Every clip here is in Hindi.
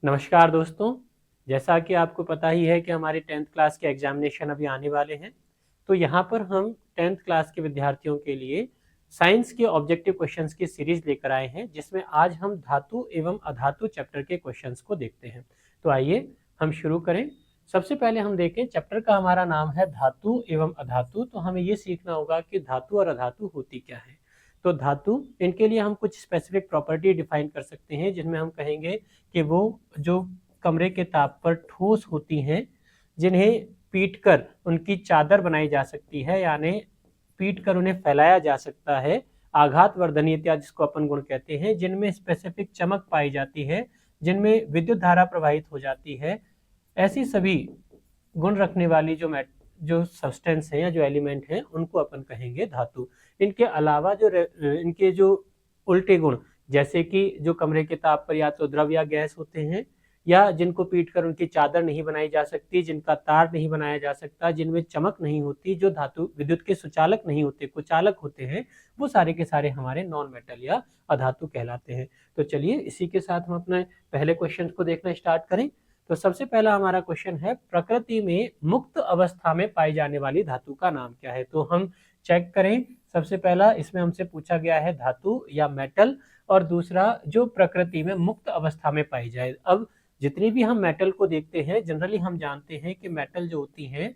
नमस्कार दोस्तों। जैसा कि आपको पता ही है कि हमारे 10th क्लास के एग्जामिनेशन अभी आने वाले हैं, तो यहाँ पर हम 10th क्लास के विद्यार्थियों के लिए साइंस के ऑब्जेक्टिव क्वेश्चंस की सीरीज लेकर आए हैं, जिसमें आज हम धातु एवं अधातु चैप्टर के क्वेश्चंस को देखते हैं। तो आइए हम शुरू करें। सबसे पहले हम देखें, चैप्टर का हमारा नाम है धातु एवं अधातु। तो हमें ये सीखना होगा कि धातु और अधातु होती क्या है। तो धातु, इनके लिए हम कुछ स्पेसिफिक प्रॉपर्टी डिफाइन कर सकते हैं, जिनमें हम कहेंगे कि वो जो कमरे के ताप पर ठोस होती हैं, जिन्हें पीटकर उनकी चादर बनाई जा सकती है, यानी पीटकर उन्हें फैलाया जा सकता है। आघात वर्धनीयता जिसको अपन गुण कहते हैं, जिनमें स्पेसिफिक चमक पाई जाती है, जिनमें विद्युत धारा प्रवाहित हो जाती है। ऐसी सभी गुण रखने वाली जो सब्सटेंस है या जो एलिमेंट है, उनको अपन कहेंगे धातु। इनके अलावा इनके जो उल्टे गुण, जैसे कि जो कमरे के ताप पर या तो द्रव या गैस होते हैं, या जिनको पीटकर उनकी चादर नहीं बनाई जा सकती, जिनका तार नहीं बनाया जा सकता, जिनमें चमक नहीं होती, जो धातु विद्युत के सुचालक नहीं होते, कुचालक होते हैं, वो सारे के सारे हमारे नॉन मेटल या अधातु कहलाते हैं। तो चलिए इसी के साथ हम अपने पहले क्वेश्चन को देखना स्टार्ट करें। तो सबसे पहला हमारा क्वेश्चन है, प्रकृति में मुक्त अवस्था में पाई जाने वाली धातु का नाम क्या है। तो हम चेक करें। सबसे पहला इसमें हमसे पूछा गया है धातु या मेटल, और दूसरा जो प्रकृति में मुक्त अवस्था में पाई जाए। अब जितनी भी हम मेटल को देखते हैं, जनरली हम जानते हैं कि मेटल जो होती हैं,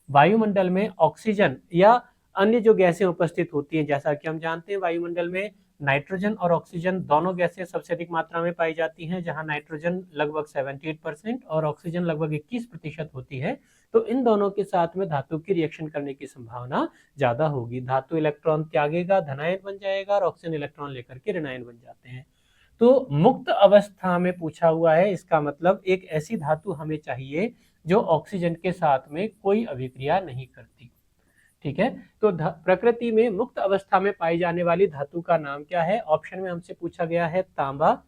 वायुमंडल में ऑक्सीजन या अन्य जो गैसें उपस्थित होती हैं, जैसा कि हम जानते हैं वायुमंडल में नाइट्रोजन और ऑक्सीजन दोनों गैसें सबसे अधिक मात्रा में पाई जाती हैं, जहां नाइट्रोजन लगभग 78% और ऑक्सीजन लगभग 21% होती है। तो इन दोनों के साथ में धातु की रिएक्शन करने की संभावना ज्यादा होगी। धातु इलेक्ट्रॉन त्यागेगा, धनायन बन जाएगा, और ऑक्सीजन इलेक्ट्रॉन लेकर के ऋणायन बन जाते हैं। तो मुक्त अवस्था में पूछा हुआ है, इसका मतलब एक ऐसी धातु हमें चाहिए जो ऑक्सीजन के साथ में कोई अभिक्रिया नहीं करती। ठीक है, तो प्रकृति में मुक्त अवस्था में पाई जाने वाली धातु का नाम क्या है। ऑप्शन में हमसे पूछा गया है तांबा,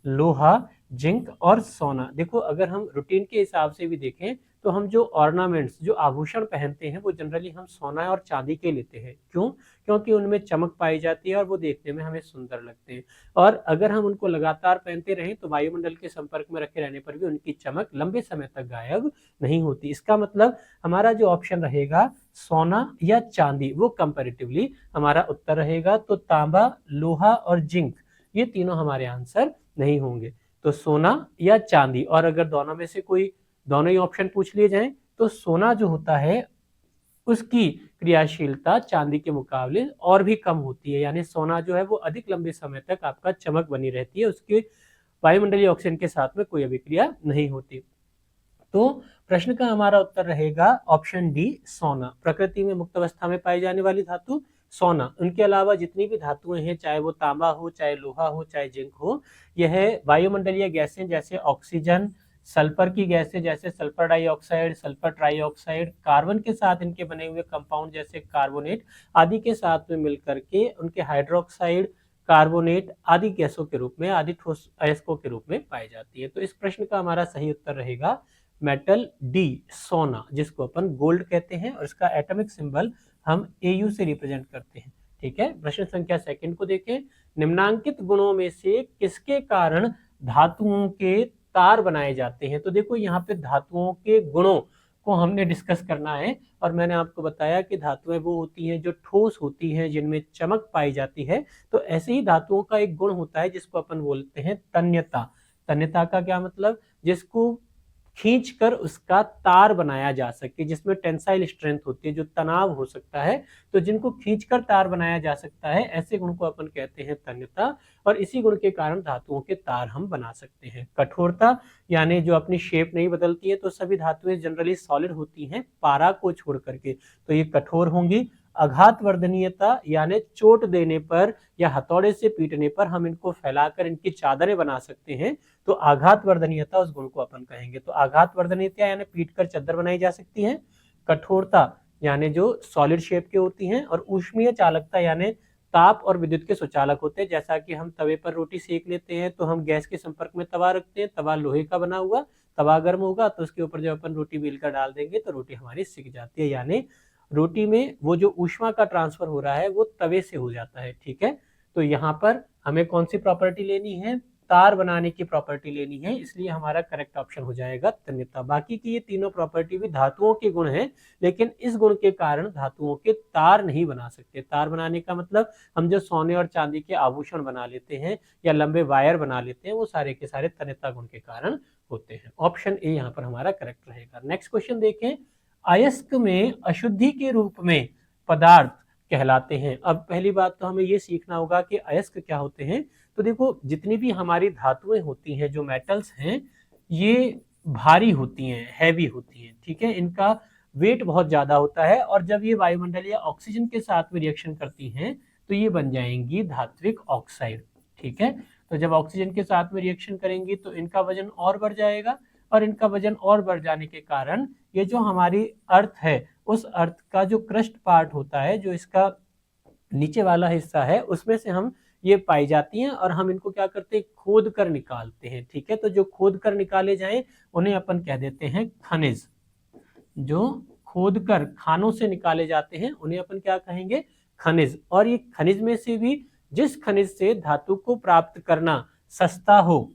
लोहा, जिंक और सोना। देखो, अगर हम रूटीन के हिसाब से भी देखें तो हम जो ऑर्नामेंट्स, जो आभूषण पहनते हैं, वो जनरली हम सोना और चांदी के लेते हैं। क्यों? क्योंकि उनमें चमक पाई जाती है और वो देखने में हमें सुंदर लगते हैं। और अगर हम उनको लगातार पहनते रहें तो वायुमंडल के संपर्क में रखे रहने पर भी उनकी चमक लंबे समय तक गायब नहीं होती। इसका मतलब हमारा जो ऑप्शन रहेगा सोना या चांदी, वो कंपैरेटिवली हमारा उत्तर रहेगा। तो तांबा, लोहा और जिंक, ये तीनों हमारे आंसर नहीं होंगे। तो सोना या चांदी, और अगर दोनों में से कोई दोनों ही ऑप्शन पूछ लिए जाएं तो सोना जो होता है उसकी क्रियाशीलता चांदी के मुकाबले और भी कम होती है, यानी सोना जो है वो अधिक लंबे समय तक आपका चमक बनी रहती है, उसके वायुमंडलीय ऑक्सीजन के साथ में कोई अभिक्रिया नहीं होती। तो प्रश्न का हमारा उत्तर रहेगा ऑप्शन डी, सोना। प्रकृति में मुक्त अवस्था में पाई जाने वाली धातु सोना। उनके अलावा जितनी भी धातुएं हैं, चाहे वो तांबा हो, चाहे लोहा हो, चाहे जिंक हो, यह वायुमंडलीय गैसें जैसे ऑक्सीजन, सल्फर की गैसें जैसे sulphur dioxide, sulphur trioxide, carbon के साथ इनके बने हुए कंपाउंड जैसे कार्बोनेट आदि के साथ में मिलकर के उनके हाइड्रोक्साइड, कार्बोनेट आदि गैसों के रूप में, आदि ठोस अयस्कों के रूप में पाई जाती है। तो इस प्रश्न का हमारा सही उत्तर रहेगा मेटल डी, सोना, जिसको अपन गोल्ड कहते हैं, और इसका एटॉमिक सिंबल हम Au से रिप्रेजेंट करते हैं। ठीक है, प्रश्न संख्या सेकंड को देखें। निम्नांकित गुणों में से किसके कारण धातुओं के तार बनाए जाते हैं। तो देखो, यहाँ पे धातुओं के गुणों को हमने डिस्कस करना है, और मैंने आपको बताया कि धातुएं वो होती हैं जो ठोस होती हैं, जिनमें चमक पाई जाती है। तो ऐसे ही धातुओं का एक गुण होता है जिसको अपन बोलते हैं तन्यता। तन्यता का क्या मतलब? जिसको खींचकर उसका तार बनाया जा सके, जिसमें टेंसाइल स्ट्रेंथ होती है, जो तनाव हो सकता है, तो जिनको खींचकर तार बनाया जा सकता है, ऐसे गुण को अपन कहते हैं तन्यता। और इसी गुण के कारण धातुओं के तार हम बना सकते हैं। कठोरता, यानी जो अपनी शेप नहीं बदलती है, तो सभी धातुएं जनरली सॉलिड होती हैं पारा को छोड़ करके, तो ये कठोर होंगी। आघात वर्धनीयता, यानी चोट देने पर या हथौड़े से पीटने पर हम इनको फैलाकर इनकी चादरें बना सकते हैं, तो आघात वर्धनीयता उस गुण को अपन कहेंगे। तो आघात वर्धनीयता यानी पीटकर चादर बनाई जा सकती है। कठोरता यानी जो सॉलिड शेप की होती हैं, और ऊष्मीय चालकता यानी ताप और विद्युत के सुचालक होते हैं। जैसा कि हम तवे पर रोटी सेक लेते हैं तो हम गैस के संपर्क में तवा रखते हैं, तवा लोहे का बना हुआ, तवा गर्म होगा तो उसके ऊपर जब अपन रोटी बेल कर डाल देंगे तो रोटी हमारी सिक जाती है, यानी रोटी में वो जो ऊष्मा का ट्रांसफर हो रहा है वो तवे से हो जाता है। ठीक है, तो यहाँ पर हमें कौन सी प्रॉपर्टी लेनी है? तार बनाने की प्रॉपर्टी लेनी है, इसलिए हमारा करेक्ट ऑप्शन हो जाएगा तन्यता। बाकी की ये तीनों प्रॉपर्टी भी धातुओं के गुण हैं, लेकिन इस गुण के कारण धातुओं के तार नहीं बना सकते। तार बनाने का मतलब हम जो सोने और चांदी के आभूषण बना लेते हैं या लंबे वायर बना लेते हैं, वो सारे के सारे तन्यता गुण के कारण होते हैं। ऑप्शन ए यहाँ पर हमारा करेक्ट रहेगा। नेक्स्ट क्वेश्चन देखें, अयस्क में अशुद्धि के रूप में पदार्थ कहलाते हैं। अब पहली बात तो हमें ये सीखना होगा कि अयस्क क्या होते हैं। तो देखो, जितनी भी हमारी धातुएं होती हैं, जो मेटल्स हैं, ये भारी होती हैं, हैवी होती हैं, ठीक है, इनका वेट बहुत ज्यादा होता है, और जब ये वायुमंडल या ऑक्सीजन के साथ में रिएक्शन करती हैं तो ये बन जाएंगी धात्विक ऑक्साइड, ठीक है। तो जब ऑक्सीजन के साथ में रिएक्शन करेंगी तो इनका वजन और बढ़ जाएगा, और इनका वजन और बढ़ जाने के कारण ये जो हमारी अर्थ है, उस अर्थ का जो क्रस्ट पार्ट होता है, जो इसका नीचे वाला हिस्सा है, उसमें से हम ये पाई जाती हैं, और हम इनको क्या करते हैं, खोद कर निकालते हैं, ठीक है। तो जो खोद कर निकाले जाएं उन्हें अपन कह देते हैं खनिज। जो खोद कर खानों से निकाले जाते हैं उन्हें अपन क्या कहेंगे, खनिज। और ये खनिज में से भी जिस खनिज से धातु को प्राप्त करना सस्ता हो,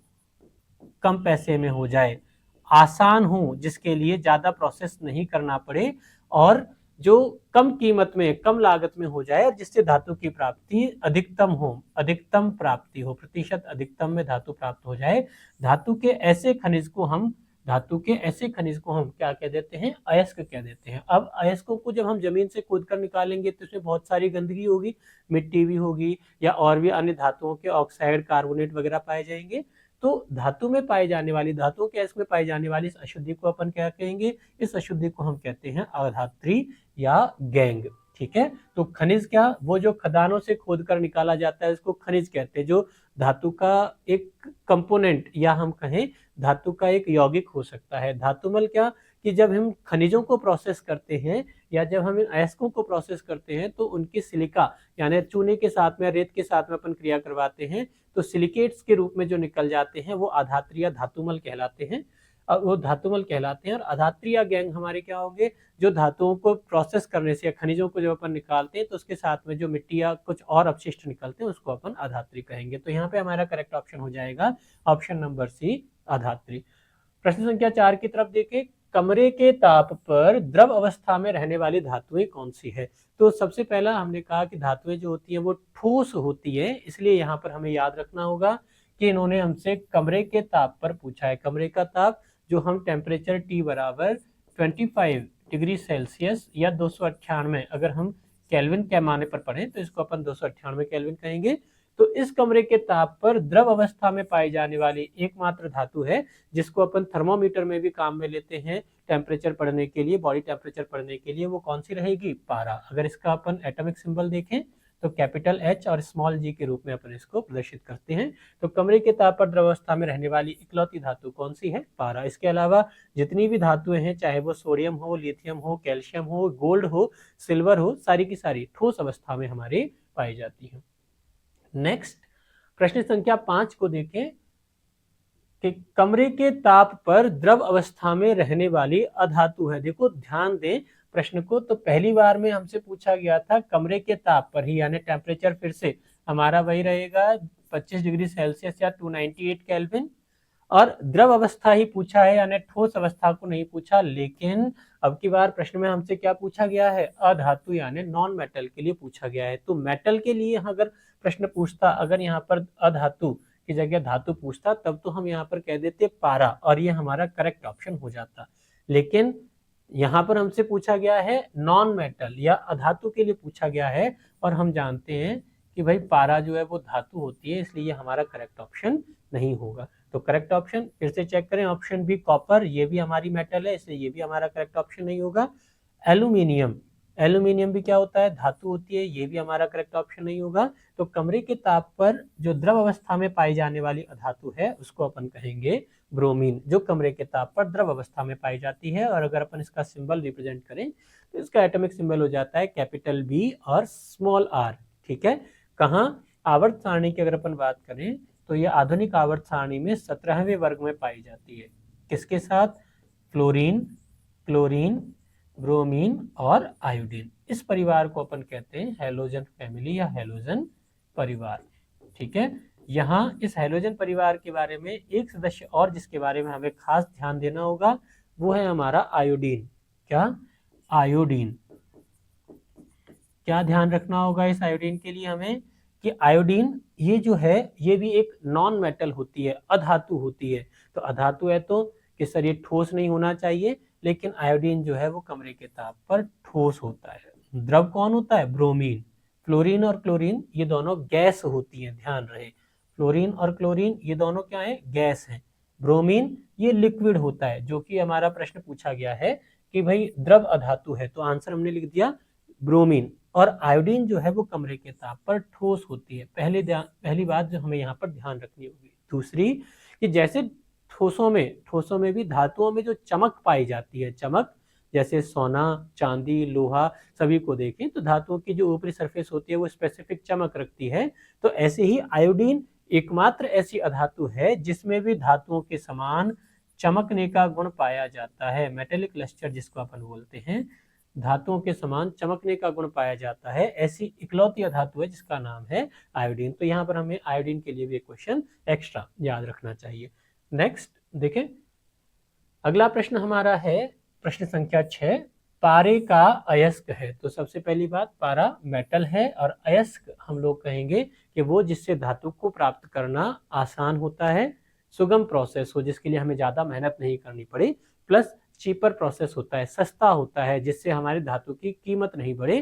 कम पैसे में हो जाए, आसान हो, जिसके लिए ज्यादा प्रोसेस नहीं करना पड़े, और जो कम कीमत में, कम लागत में हो जाए, और जिससे धातु की प्राप्ति अधिकतम हो, अधिकतम प्राप्ति हो, प्रतिशत अधिकतम में धातु प्राप्त हो जाए, धातु के ऐसे खनिज को हम क्या कह देते हैं, अयस्क कह देते हैं। अब अयस्कों को जब हम जमीन से खोद कर निकालेंगे तो इसमें बहुत सारी गंदगी होगी, मिट्टी भी होगी, या और भी अन्य धातुओं के ऑक्साइड, कार्बोनेट वगैरह पाए जाएंगे। तो धातु में पाई जाने वाली, धातुओं के अयस्क में पाई जाने वाली इस अशुद्धि को अपन क्या कहेंगे, इस अशुद्धि को हम कहते हैं अधात्री या गैंग, ठीक है। तो खनिज क्या, वो जो खदानों से खोद कर निकाला जाता है उसको खनिज कहते हैं, जो धातु का एक कंपोनेंट, या हम कहें धातु का एक यौगिक हो सकता है। धातुमल क्या, कि जब हम खनिजों को प्रोसेस करते हैं, या जब हम इन अयस्कों को प्रोसेस करते हैं, तो उनकी सिलिका यानी चूने के साथ में, रेत के साथ में अपन क्रिया करवाते हैं, तो सिलिकेट्स के रूप में जो निकल जाते हैं वो अधात्री या धातुमल कहलाते हैं। वो धातुमल कहलाते हैं। और अधात्री या गैंग हमारे क्या होंगे, जो धातुओं को प्रोसेस करने से, या खनिजों को जब अपन निकालते हैं तो उसके साथ में जो मिट्टी या कुछ और अपशिष्ट निकलते हैं उसको अपन अधात्री कहेंगे। तो यहाँ पे हमारा करेक्ट ऑप्शन हो जाएगा ऑप्शन नंबर सी, अधात्री। प्रश्न संख्या 4 की तरफ देखें, कमरे के ताप पर द्रव अवस्था में रहने वाली धातुएं कौन सी है। तो सबसे पहला हमने कहा कि धातुएं जो होती हैं वो ठोस होती है, इसलिए यहाँ पर हमें याद रखना होगा कि इन्होंने हमसे कमरे के ताप पर पूछा है। कमरे का ताप जो हम टेम्परेचर T बराबर 25 डिग्री सेल्सियस या 298, अगर हम केल्विन के माने पर पढ़ें तो इसको अपन 298 केल्विन कहेंगे। तो इस कमरे के ताप पर द्रव अवस्था में पाई जाने वाली एकमात्र धातु है जिसको अपन थर्मोमीटर में भी काम में लेते हैं टेम्परेचर पढ़ने के लिए, बॉडी टेम्परेचर पढ़ने के लिए, वो कौन सी रहेगी, पारा। अगर इसका अपन एटॉमिक सिंबल देखें तो कैपिटल H और स्मॉल g के रूप में अपन इसको प्रदर्शित करते हैं। तो कमरे के ताप पर द्रव अवस्था में रहने वाली इकलौती धातु कौन सी है, पारा। इसके अलावा जितनी भी धातुएं हैं, चाहे वो सोडियम हो, लिथियम हो, कैल्शियम हो, गोल्ड हो, सिल्वर हो, सारी की सारी ठोस अवस्था में हमारी पाई जाती है। नेक्स्ट प्रश्न संख्या 5 को देखें कि कमरे के ताप पर द्रव अवस्था में रहने वाली अधातु है। देखो ध्यान दें प्रश्न को, तो पहली बार में हमसे पूछा गया था कमरे के ताप पर ही, यानी टेम्परेचर फिर से हमारा वही रहेगा 25 डिग्री सेल्सियस या 298 केल्विन, और द्रव अवस्था ही पूछा है, यानी ठोस अवस्था को नहीं पूछा। लेकिन अब की बार प्रश्न में हमसे क्या पूछा गया है, अधातु यानी नॉन मेटल के लिए पूछा गया है। तो मेटल के लिए अगर प्रश्न पूछता, अगर यहाँ पर अधातु की जगह धातु पूछता, तब तो हम यहाँ पर कह देते पारा, और ये हमारा करेक्ट ऑप्शन हो जाता। लेकिन यहाँ पर हमसे पूछा गया है नॉन मेटल या अधातु के लिए पूछा गया है, और हम जानते हैं कि भाई पारा जो है वो धातु होती है, इसलिए ये हमारा करेक्ट ऑप्शन नहीं होगा। तो करेक्ट ऑप्शन फिर से चेक करें, ऑप्शन बी कॉपर, ये भी हमारी मेटल है, इसलिए ये भी हमारा करेक्ट ऑप्शन नहीं होगा। एल्यूमिनियम, एल्यूमिनियम भी क्या होता है, धातु होती है, ये भी हमारा करेक्ट ऑप्शन नहीं होगा। तो कमरे के ताप पर जो द्रव अवस्था में पाई जाने वाली अधातु है उसको अपन कहेंगे ब्रोमीन, जो कमरे के ताप पर द्रव अवस्था में पाई जाती है। और अगर अपन इसका सिंबल रिप्रेजेंट करें तो इसका एटॉमिक सिंबल हो जाता है कैपिटल बी और स्मॉल आर, ठीक है। कहाँ, आवर्त सारणी की अगर अपन बात करें तो ये आधुनिक आवर्त सारणी में 17वें वर्ग में पाई जाती है। किसके साथ, फ्लोरीन, क्लोरीन, ब्रोमीन और आयोडीन। इस परिवार को अपन कहते हैं हैलोजन फैमिली या हैलोजन परिवार, ठीक है। यहाँ इस हैलोजन परिवार के बारे में एक सदस्य और जिसके बारे में हमें खास ध्यान देना होगा वो है हमारा आयोडीन। क्या? आयोडीन। क्या ध्यान रखना होगा इस आयोडीन के लिए हमें कि आयोडीन ये जो है ये भी एक नॉन मेटल होती है, अधातु होती है। तो अधातु है तो कि सर ये ठोस नहीं होना चाहिए, लेकिन आयोडीन जो है वो कमरे के ताप पर ठोस होता है। द्रव कौन होता है? ब्रोमीन। फ्लोरीन और क्लोरीन ये दोनों गैस होती हैं, ध्यान रहे। फ्लोरीन और क्लोरीन ये दोनों क्या है? गैस हैं। ब्रोमीन ये लिक्विड होता है, जो कि हमारा प्रश्न पूछा गया है कि भाई द्रव अधातु है, तो आंसर हमने लिख दिया ब्रोमीन। और आयोडीन जो है वो कमरे के ताप पर ठोस होती है। पहली बात जो हमें यहाँ पर ध्यान रखनी होगी। दूसरी कि जैसे ठोसों में भी धातुओं में जो चमक पाई जाती है, चमक जैसे सोना, चांदी, लोहा सभी को देखें तो धातुओं की जो ऊपरी सरफेस होती है वो स्पेसिफिक चमक रखती है। तो ऐसे ही आयोडीन एकमात्र ऐसी अधातु है जिसमें भी धातुओं के समान चमकने का गुण पाया जाता है, मेटेलिक लस्टर जिसको अपन बोलते हैं। धातुओं के समान चमकने का गुण पाया जाता है, ऐसी इकलौती धातु है जिसका नाम है आयोडीन। तो यहाँ पर हमें आयोडीन के लिए भी एक क्वेश्चन एक्स्ट्रा याद रखना चाहिए। नेक्स्ट देखें, अगला प्रश्न हमारा है प्रश्न संख्या 6। पारे का अयस्क है। तो सबसे पहली बात, पारा मेटल है और अयस्क हम लोग कहेंगे कि वो जिससे धातु को प्राप्त करना आसान होता है, सुगम प्रोसेस हो जिसके लिए हमें ज्यादा मेहनत नहीं करनी पड़े, प्लस चीपर प्रोसेस होता है, सस्ता होता है, जिससे हमारी धातु की कीमत नहीं बढ़े,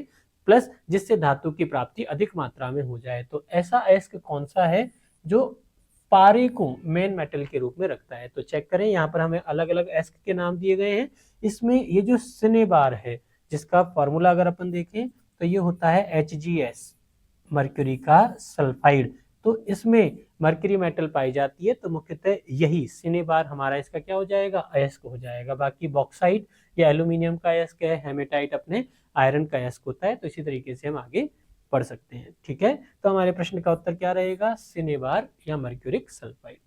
प्लस जिससे धातु की प्राप्ति अधिक मात्रा में हो जाए। तो ऐसा अयस्क कौन सा है जो पारे को मेन मेटल के रूप में रखता है? तो चेक करें, यहाँ पर हमें अलग अलग अयस्क के नाम दिए गए हैं। इसमें ये जो सिनेबार है जिसका फॉर्मूला अगर अपन देखें तो ये होता है HgS, मर्क्यूरी का सल्फाइड। तो इसमें मर्क्यूरी मेटल पाई जाती है, तो मुख्यतः यही सिनेबार हमारा इसका क्या हो जाएगा? अयस्क हो जाएगा। बाकी बॉक्साइट या एल्यूमिनियम का अयस्क है, हेमेटाइट अपने आयरन का अयस्क होता है। तो इसी तरीके से हम आगे पढ़ सकते हैं। ठीक है, तो हमारे प्रश्न का उत्तर क्या रहेगा? सिनेबार या मर्क्यूरिक सल्फाइड।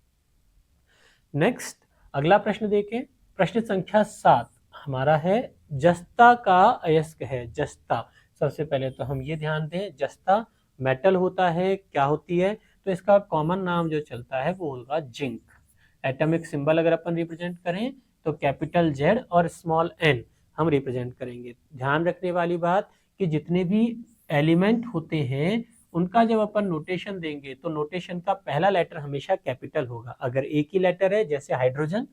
नेक्स्ट अगला प्रश्न देखें, प्रश्न संख्या 7 हमारा है जस्ता का अयस्क है। जस्ता, सबसे पहले तो हम ये ध्यान दें, जस्ता मेटल होता है, क्या होती है? तो इसका कॉमन नाम जो चलता है वो होगा जिंक। एटॉमिक सिंबल अगर अपन रिप्रेजेंट करें तो कैपिटल Z और स्मॉल n हम रिप्रेजेंट करेंगे। ध्यान रखने वाली बात कि जितने भी एलिमेंट होते हैं उनका जब अपन नोटेशन देंगे तो नोटेशन का पहला लेटर हमेशा कैपिटल होगा। अगर एक ही लेटर है जैसे हाइड्रोजन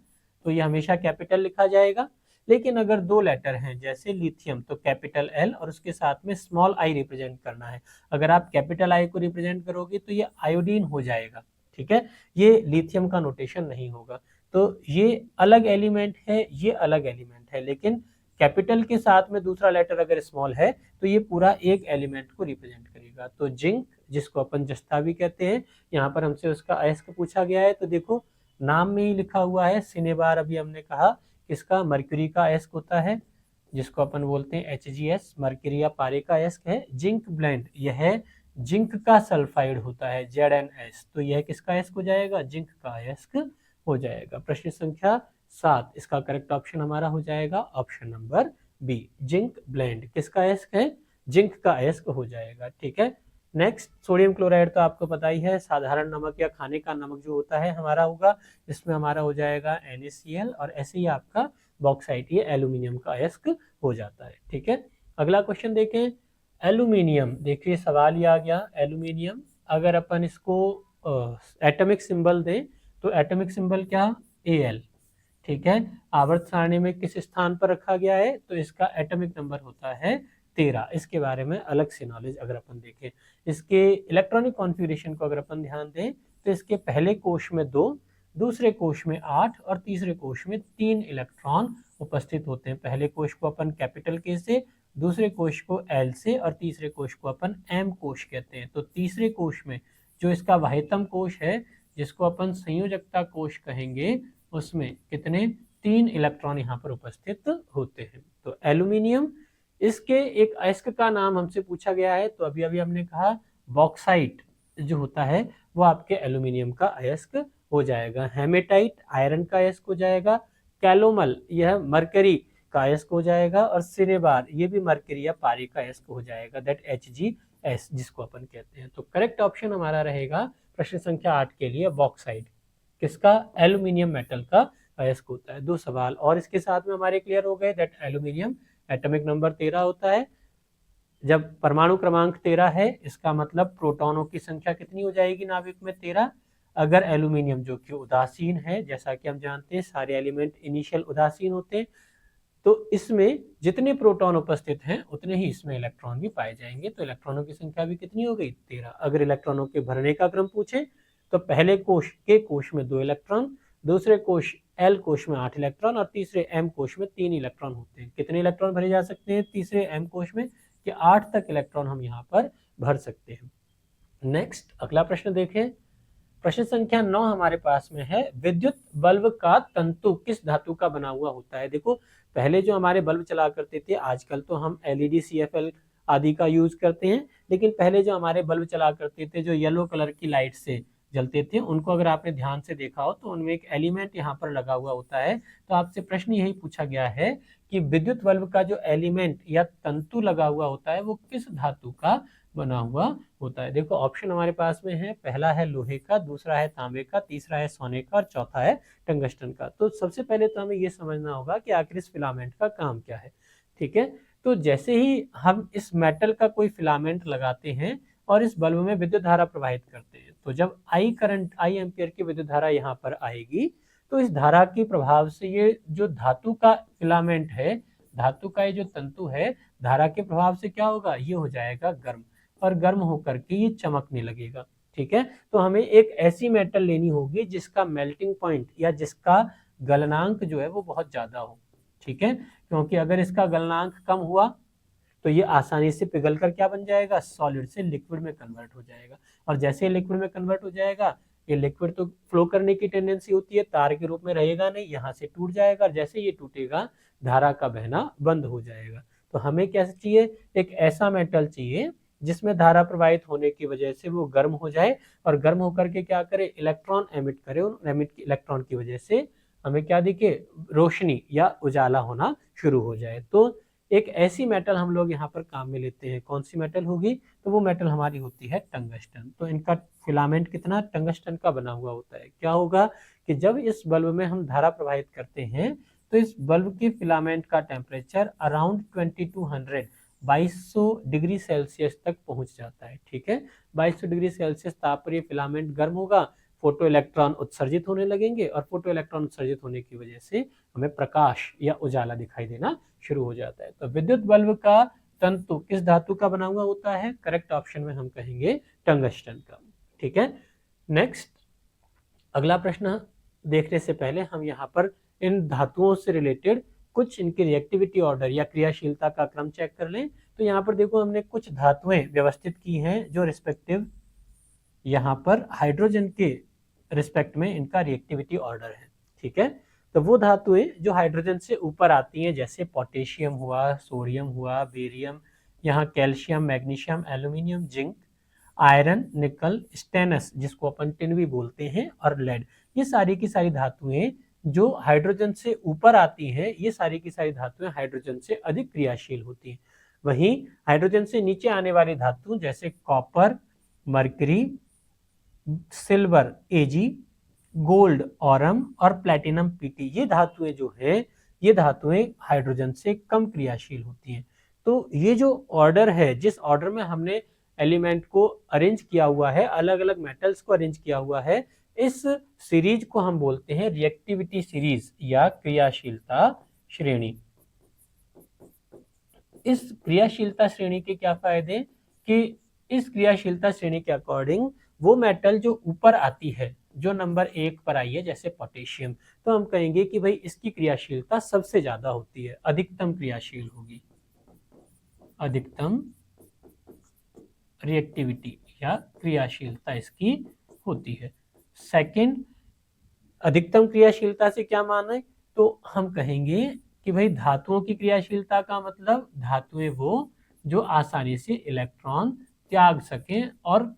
तो ये हमेशा कैपिटल लिखा जाएगा, लेकिन अगर दो लेटर हैं जैसे लिथियम तो कैपिटल L और उसके साथ में स्मॉल i रिप्रेजेंट करना है। अगर आप कैपिटल I को रिप्रेजेंट करोगे तो ये आयोडीन हो जाएगा। ठीक है, ये लिथियम का नोटेशन नहीं होगा। तो ये अलग एलिमेंट है, ये अलग एलिमेंट है, लेकिन कैपिटल के साथ में दूसरा लेटर अगर स्मॉल है तो ये पूरा एक एलिमेंट को रिप्रेजेंट करेगा। तो जिंक, जिसको अपन जस्ता भी कहते हैं, यहाँ पर हमसे उसका अयस्क पूछा गया है। तो देखो नाम में ही लिखा हुआ है सिनेबार, अभी हमने कहा इसका मर्क्यूरी का अयस्क होता है जिसको अपन बोलते हैं HgS, मर्क्यूरी या पारे का अयस्क है। जिंक ब्लेंड, यह जिंक का सल्फाइड होता है ZnS, तो यह किसका अयस्क हो जाएगा? जिंक का अयस्क हो जाएगा। प्रश्न संख्या 7 इसका करेक्ट ऑप्शन हमारा हो जाएगा option number B, zinc blende किसका अयस्क है? जिंक का अयस्क हो जाएगा। ठीक है, नेक्स्ट सोडियम क्लोराइड तो आपको पता ही है, साधारण नमक या खाने का नमक जो होता है हमारा होगा, इसमें हमारा हो जाएगा NaCl, और ऐसे ही आपका बॉक्साइट ये एल्यूमिनियम का अयस्क हो जाता है। ठीक है, अगला क्वेश्चन देखें, एल्यूमिनियम। देखिए सवाल ही आ गया, एल्यूमिनियम अगर अपन इसको एटॉमिक सिंबल दें तो एटॉमिक सिंबल क्या? Al। ठीक है, आवर्त सारणी में किस स्थान पर रखा गया है? तो इसका एटॉमिक नंबर होता है 13। इसके बारे में अलग से नॉलेज अगर अपन देखें, इसके इलेक्ट्रॉनिक कॉन्फ़िगरेशन को अगर अपन ध्यान दें तो इसके पहले कोश में 2, दूसरे कोश में 8 और तीसरे कोश में 3 इलेक्ट्रॉन उपस्थित होते हैं। पहले कोश को अपन कैपिटल K से, दूसरे कोश को L से और तीसरे कोश को अपन M कोश कहते हैं। तो तीसरे कोश में जो इसका वाहितम कोश है जिसको अपन संयोजकता कोश कहेंगे, उसमें कितने? 3 इलेक्ट्रॉन यहाँ पर उपस्थित होते हैं। तो एल्यूमिनियम, इसके एक अयस्क का नाम हमसे पूछा गया है, तो अभी हमने कहा बॉक्साइट जो होता है वो आपके एल्यूमिनियम का अयस्क हो जाएगा। हेमेटाइट आयरन का अयस्क हो जाएगा। कैलोमल यह मरकरी का अयस्क हो जाएगा, और सिनेबार ये भी मरकरी या पारे का अयस्क हो जाएगा, दैट HgS जिसको अपन कहते हैं। तो करेक्ट ऑप्शन हमारा रहेगा प्रश्न संख्या 8 के लिए बॉक्साइट किसका, एल्यूमिनियम मेटल का अयस्क होता है। 2 सवाल और इसके साथ में हमारे क्लियर हो गए दैट एल्यूमिनियम एटॉमिक नंबर 13 होता है। जब परमाणु क्रमांक 13 है इसका मतलब प्रोटॉनों की संख्या कितनी हो जाएगी नाभिक में, 13। अगर एल्यूमिनियम जो कि उदासीन है, जैसा कि हम जानते हैं सारे एलिमेंट इनिशियल उदासीन होते हैं, तो इसमें जितने प्रोटॉन उपस्थित हैं उतने ही इसमें इलेक्ट्रॉन भी पाए जाएंगे। तो इलेक्ट्रॉनों की संख्या भी कितनी हो गई, 13। अगर इलेक्ट्रॉनों के भरने का क्रम पूछे तो पहले कोश के कोश में 2 इलेक्ट्रॉन, दूसरे कोश एल कोश में 8 इलेक्ट्रॉन और तीसरे एम कोश में 3 इलेक्ट्रॉन होते हैं। कितने इलेक्ट्रॉन भरे जा सकते हैं तीसरे एम कोश में, कि 8 तक इलेक्ट्रॉन हम यहाँ पर भर सकते हैं। नेक्स्ट अगला प्रश्न देखें, प्रश्न संख्या 9 हमारे पास में है, विद्युत बल्ब का तंतु किस धातु का बना हुआ होता है। देखो पहले जो हमारे बल्ब चला करते थे, आजकल तो हम एलईडी सीएफएल आदि का यूज करते हैं, लेकिन पहले जो हमारे बल्ब चला करते थे जो येलो कलर की लाइट से जलते थे, उनको अगर आपने ध्यान से देखा हो तो उनमें एक एलिमेंट यहाँ पर लगा हुआ होता है। तो आपसे प्रश्न यही पूछा गया है कि विद्युत बल्ब का जो एलिमेंट या तंतु लगा हुआ होता है वो किस धातु का बना हुआ होता है। देखो ऑप्शन हमारे पास में है, पहला है लोहे का, दूसरा है तांबे का, तीसरा है सोने का और चौथा है टंगस्टन का। तो सबसे पहले तो हमें ये समझना होगा कि आखिर इस फिलामेंट का काम क्या है। ठीक है, तो जैसे ही हम इस मेटल का कोई फिलामेंट लगाते हैं और इस बल्ब में विद्युत धारा प्रवाहित करते हैं, तो जब आई करंट, आई एम्पियर की विद्युत धारा यहाँ पर आएगी, तो इस धारा के प्रभाव से ये जो धातु का फिलामेंट है, धातु का ये जो तंतु है, धारा के प्रभाव से क्या होगा, ये हो जाएगा गर्म, और गर्म होकर के ये चमकने लगेगा। ठीक है, तो हमें एक ऐसी मेटल लेनी होगी जिसका मेल्टिंग पॉइंट या जिसका गलनांक जो है वो बहुत ज्यादा हो। ठीक है, क्योंकि अगर इसका गलनांक कम हुआ तो ये आसानी से पिघल कर क्या बन जाएगा, सॉलिड से लिक्विड में कन्वर्ट हो जाएगा। और जैसे लिक्विड में कन्वर्ट हो जाएगा, ये लिक्विड तो फ्लो करने की टेंडेंसी होती है, तार के रूप में रहेगा नहीं, यहाँ से टूट जाएगा, और जैसे ये टूटेगा धारा का बहना बंद हो जाएगा। तो हमें क्या चाहिए, एक ऐसा मेटल चाहिए जिसमें धारा प्रवाहित होने की वजह से वो गर्म हो जाए, और गर्म होकर के क्या करे, इलेक्ट्रॉन एमिट करे, उन एमिट इलेक्ट्रॉन की वजह से हमें क्या दिखे, रोशनी या उजाला होना शुरू हो जाए। तो एक ऐसी मेटल हम लोग यहाँ पर काम में लेते हैं, कौन सी मेटल होगी, तो वो मेटल हमारी होती है टंगस्टन। तो इनका फिलामेंट कितना टंगस्टन का बना हुआ होता है। क्या होगा कि जब इस बल्ब में हम धारा प्रवाहित करते हैं तो इस बल्ब के फिलामेंट का टेम्परेचर अराउंड 2200 डिग्री सेल्सियस तक पहुंच जाता है। ठीक है, 2200 डिग्री सेल्सियस ताप पर ये फिलामेंट गर्म होगा, फोटो इलेक्ट्रॉन उत्सर्जित होने लगेंगे, और फोटो इलेक्ट्रॉन उत्सर्जित होने की वजह से हमें प्रकाश या उजाला दिखाई देना शुरू हो जाता है। तो विद्युत बल्ब का तंतु किस धातु का बना हुआ होता है, करेक्ट ऑप्शन में हम कहेंगे टंगस्टन का। ठीक है, नेक्स्ट अगला प्रश्न देखने से पहले हम यहाँ पर इन धातुओं से रिलेटेड कुछ इनकी रिएक्टिविटी ऑर्डर या क्रियाशीलता का क्रम चेक कर लें। तो यहाँ पर देखो हमने कुछ धातुएं व्यवस्थित की हैं जो रिस्पेक्टिव यहाँ पर हाइड्रोजन के रिस्पेक्ट में इनका रिएक्टिविटी ऑर्डर है। ठीक है, तो वो धातुएं जो हाइड्रोजन से ऊपर आती हैं, जैसे पोटेशियम हुआ, सोडियम हुआ, बेरियम, यहाँ calcium, magnesium, aluminium, zinc, iron, निकल, स्टेनस जिसको अपन टिन भी बोलते हैं, और लेड, ये सारी की सारी धातुएं जो हाइड्रोजन से ऊपर आती हैं, ये सारी की सारी धातुएं हाइड्रोजन से अधिक क्रियाशील होती हैं। वहीं हाइड्रोजन से नीचे आने वाली धातु जैसे कॉपर, मरकरी, सिल्वर एजी, गोल्ड ऑरम और प्लेटिनम पीटी, ये धातुएं जो है, ये धातुएं हाइड्रोजन से कम क्रियाशील होती हैं। तो ये जो ऑर्डर है, जिस ऑर्डर में हमने एलिमेंट को अरेंज किया हुआ है, अलग अलग मेटल्स को अरेंज किया हुआ है, इस सीरीज को हम बोलते हैं रिएक्टिविटी सीरीज या क्रियाशीलता श्रेणी। इस क्रियाशीलता श्रेणी के क्या फायदे, कि इस क्रियाशीलता श्रेणी के अकॉर्डिंग वो मेटल जो ऊपर आती है, जो नंबर 1 पर आई है, जैसे पोटेशियम, तो हम कहेंगे कि भाई इसकी क्रियाशीलता सबसे ज्यादा होती है, अधिकतम क्रियाशील होगी, अधिकतम रिएक्टिविटी या क्रियाशीलता इसकी होती है। सेकंड, अधिकतम क्रियाशीलता से क्या माना है, तो हम कहेंगे कि भाई धातुओं की क्रियाशीलता का मतलब धातुएं वो जो आसानी से इलेक्ट्रॉन त्याग सकें और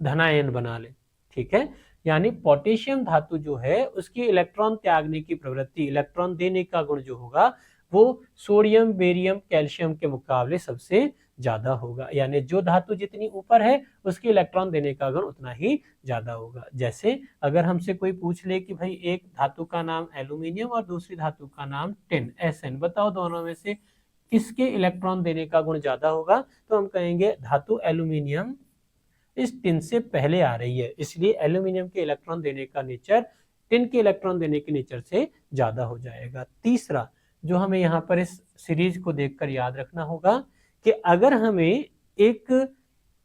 धनायन बना ले। ठीक है, यानी पोटेशियम धातु जो है उसकी इलेक्ट्रॉन त्यागने की प्रवृत्ति, इलेक्ट्रॉन देने का गुण जो होगा वो सोडियम, बेरियम, कैल्शियम के मुकाबले सबसे ज्यादा होगा, यानी जो धातु जितनी ऊपर है उसके इलेक्ट्रॉन देने का गुण उतना ही ज्यादा होगा। जैसे अगर हमसे कोई पूछ ले कि भाई एक धातु का नाम एल्यूमिनियम और दूसरी धातु का नाम टिन SN, बताओ दोनों में से किसके इलेक्ट्रॉन देने का गुण ज्यादा होगा, तो हम कहेंगे धातु एल्यूमिनियम इस टिन से पहले आ रही है, इसलिए एल्यूमिनियम के इलेक्ट्रॉन देने का नेचर टिन के इलेक्ट्रॉन देने के नेचर से ज्यादा हो जाएगा। तीसरा जो हमें यहाँ पर इस सीरीज को देखकर याद रखना होगा कि अगर हमें एक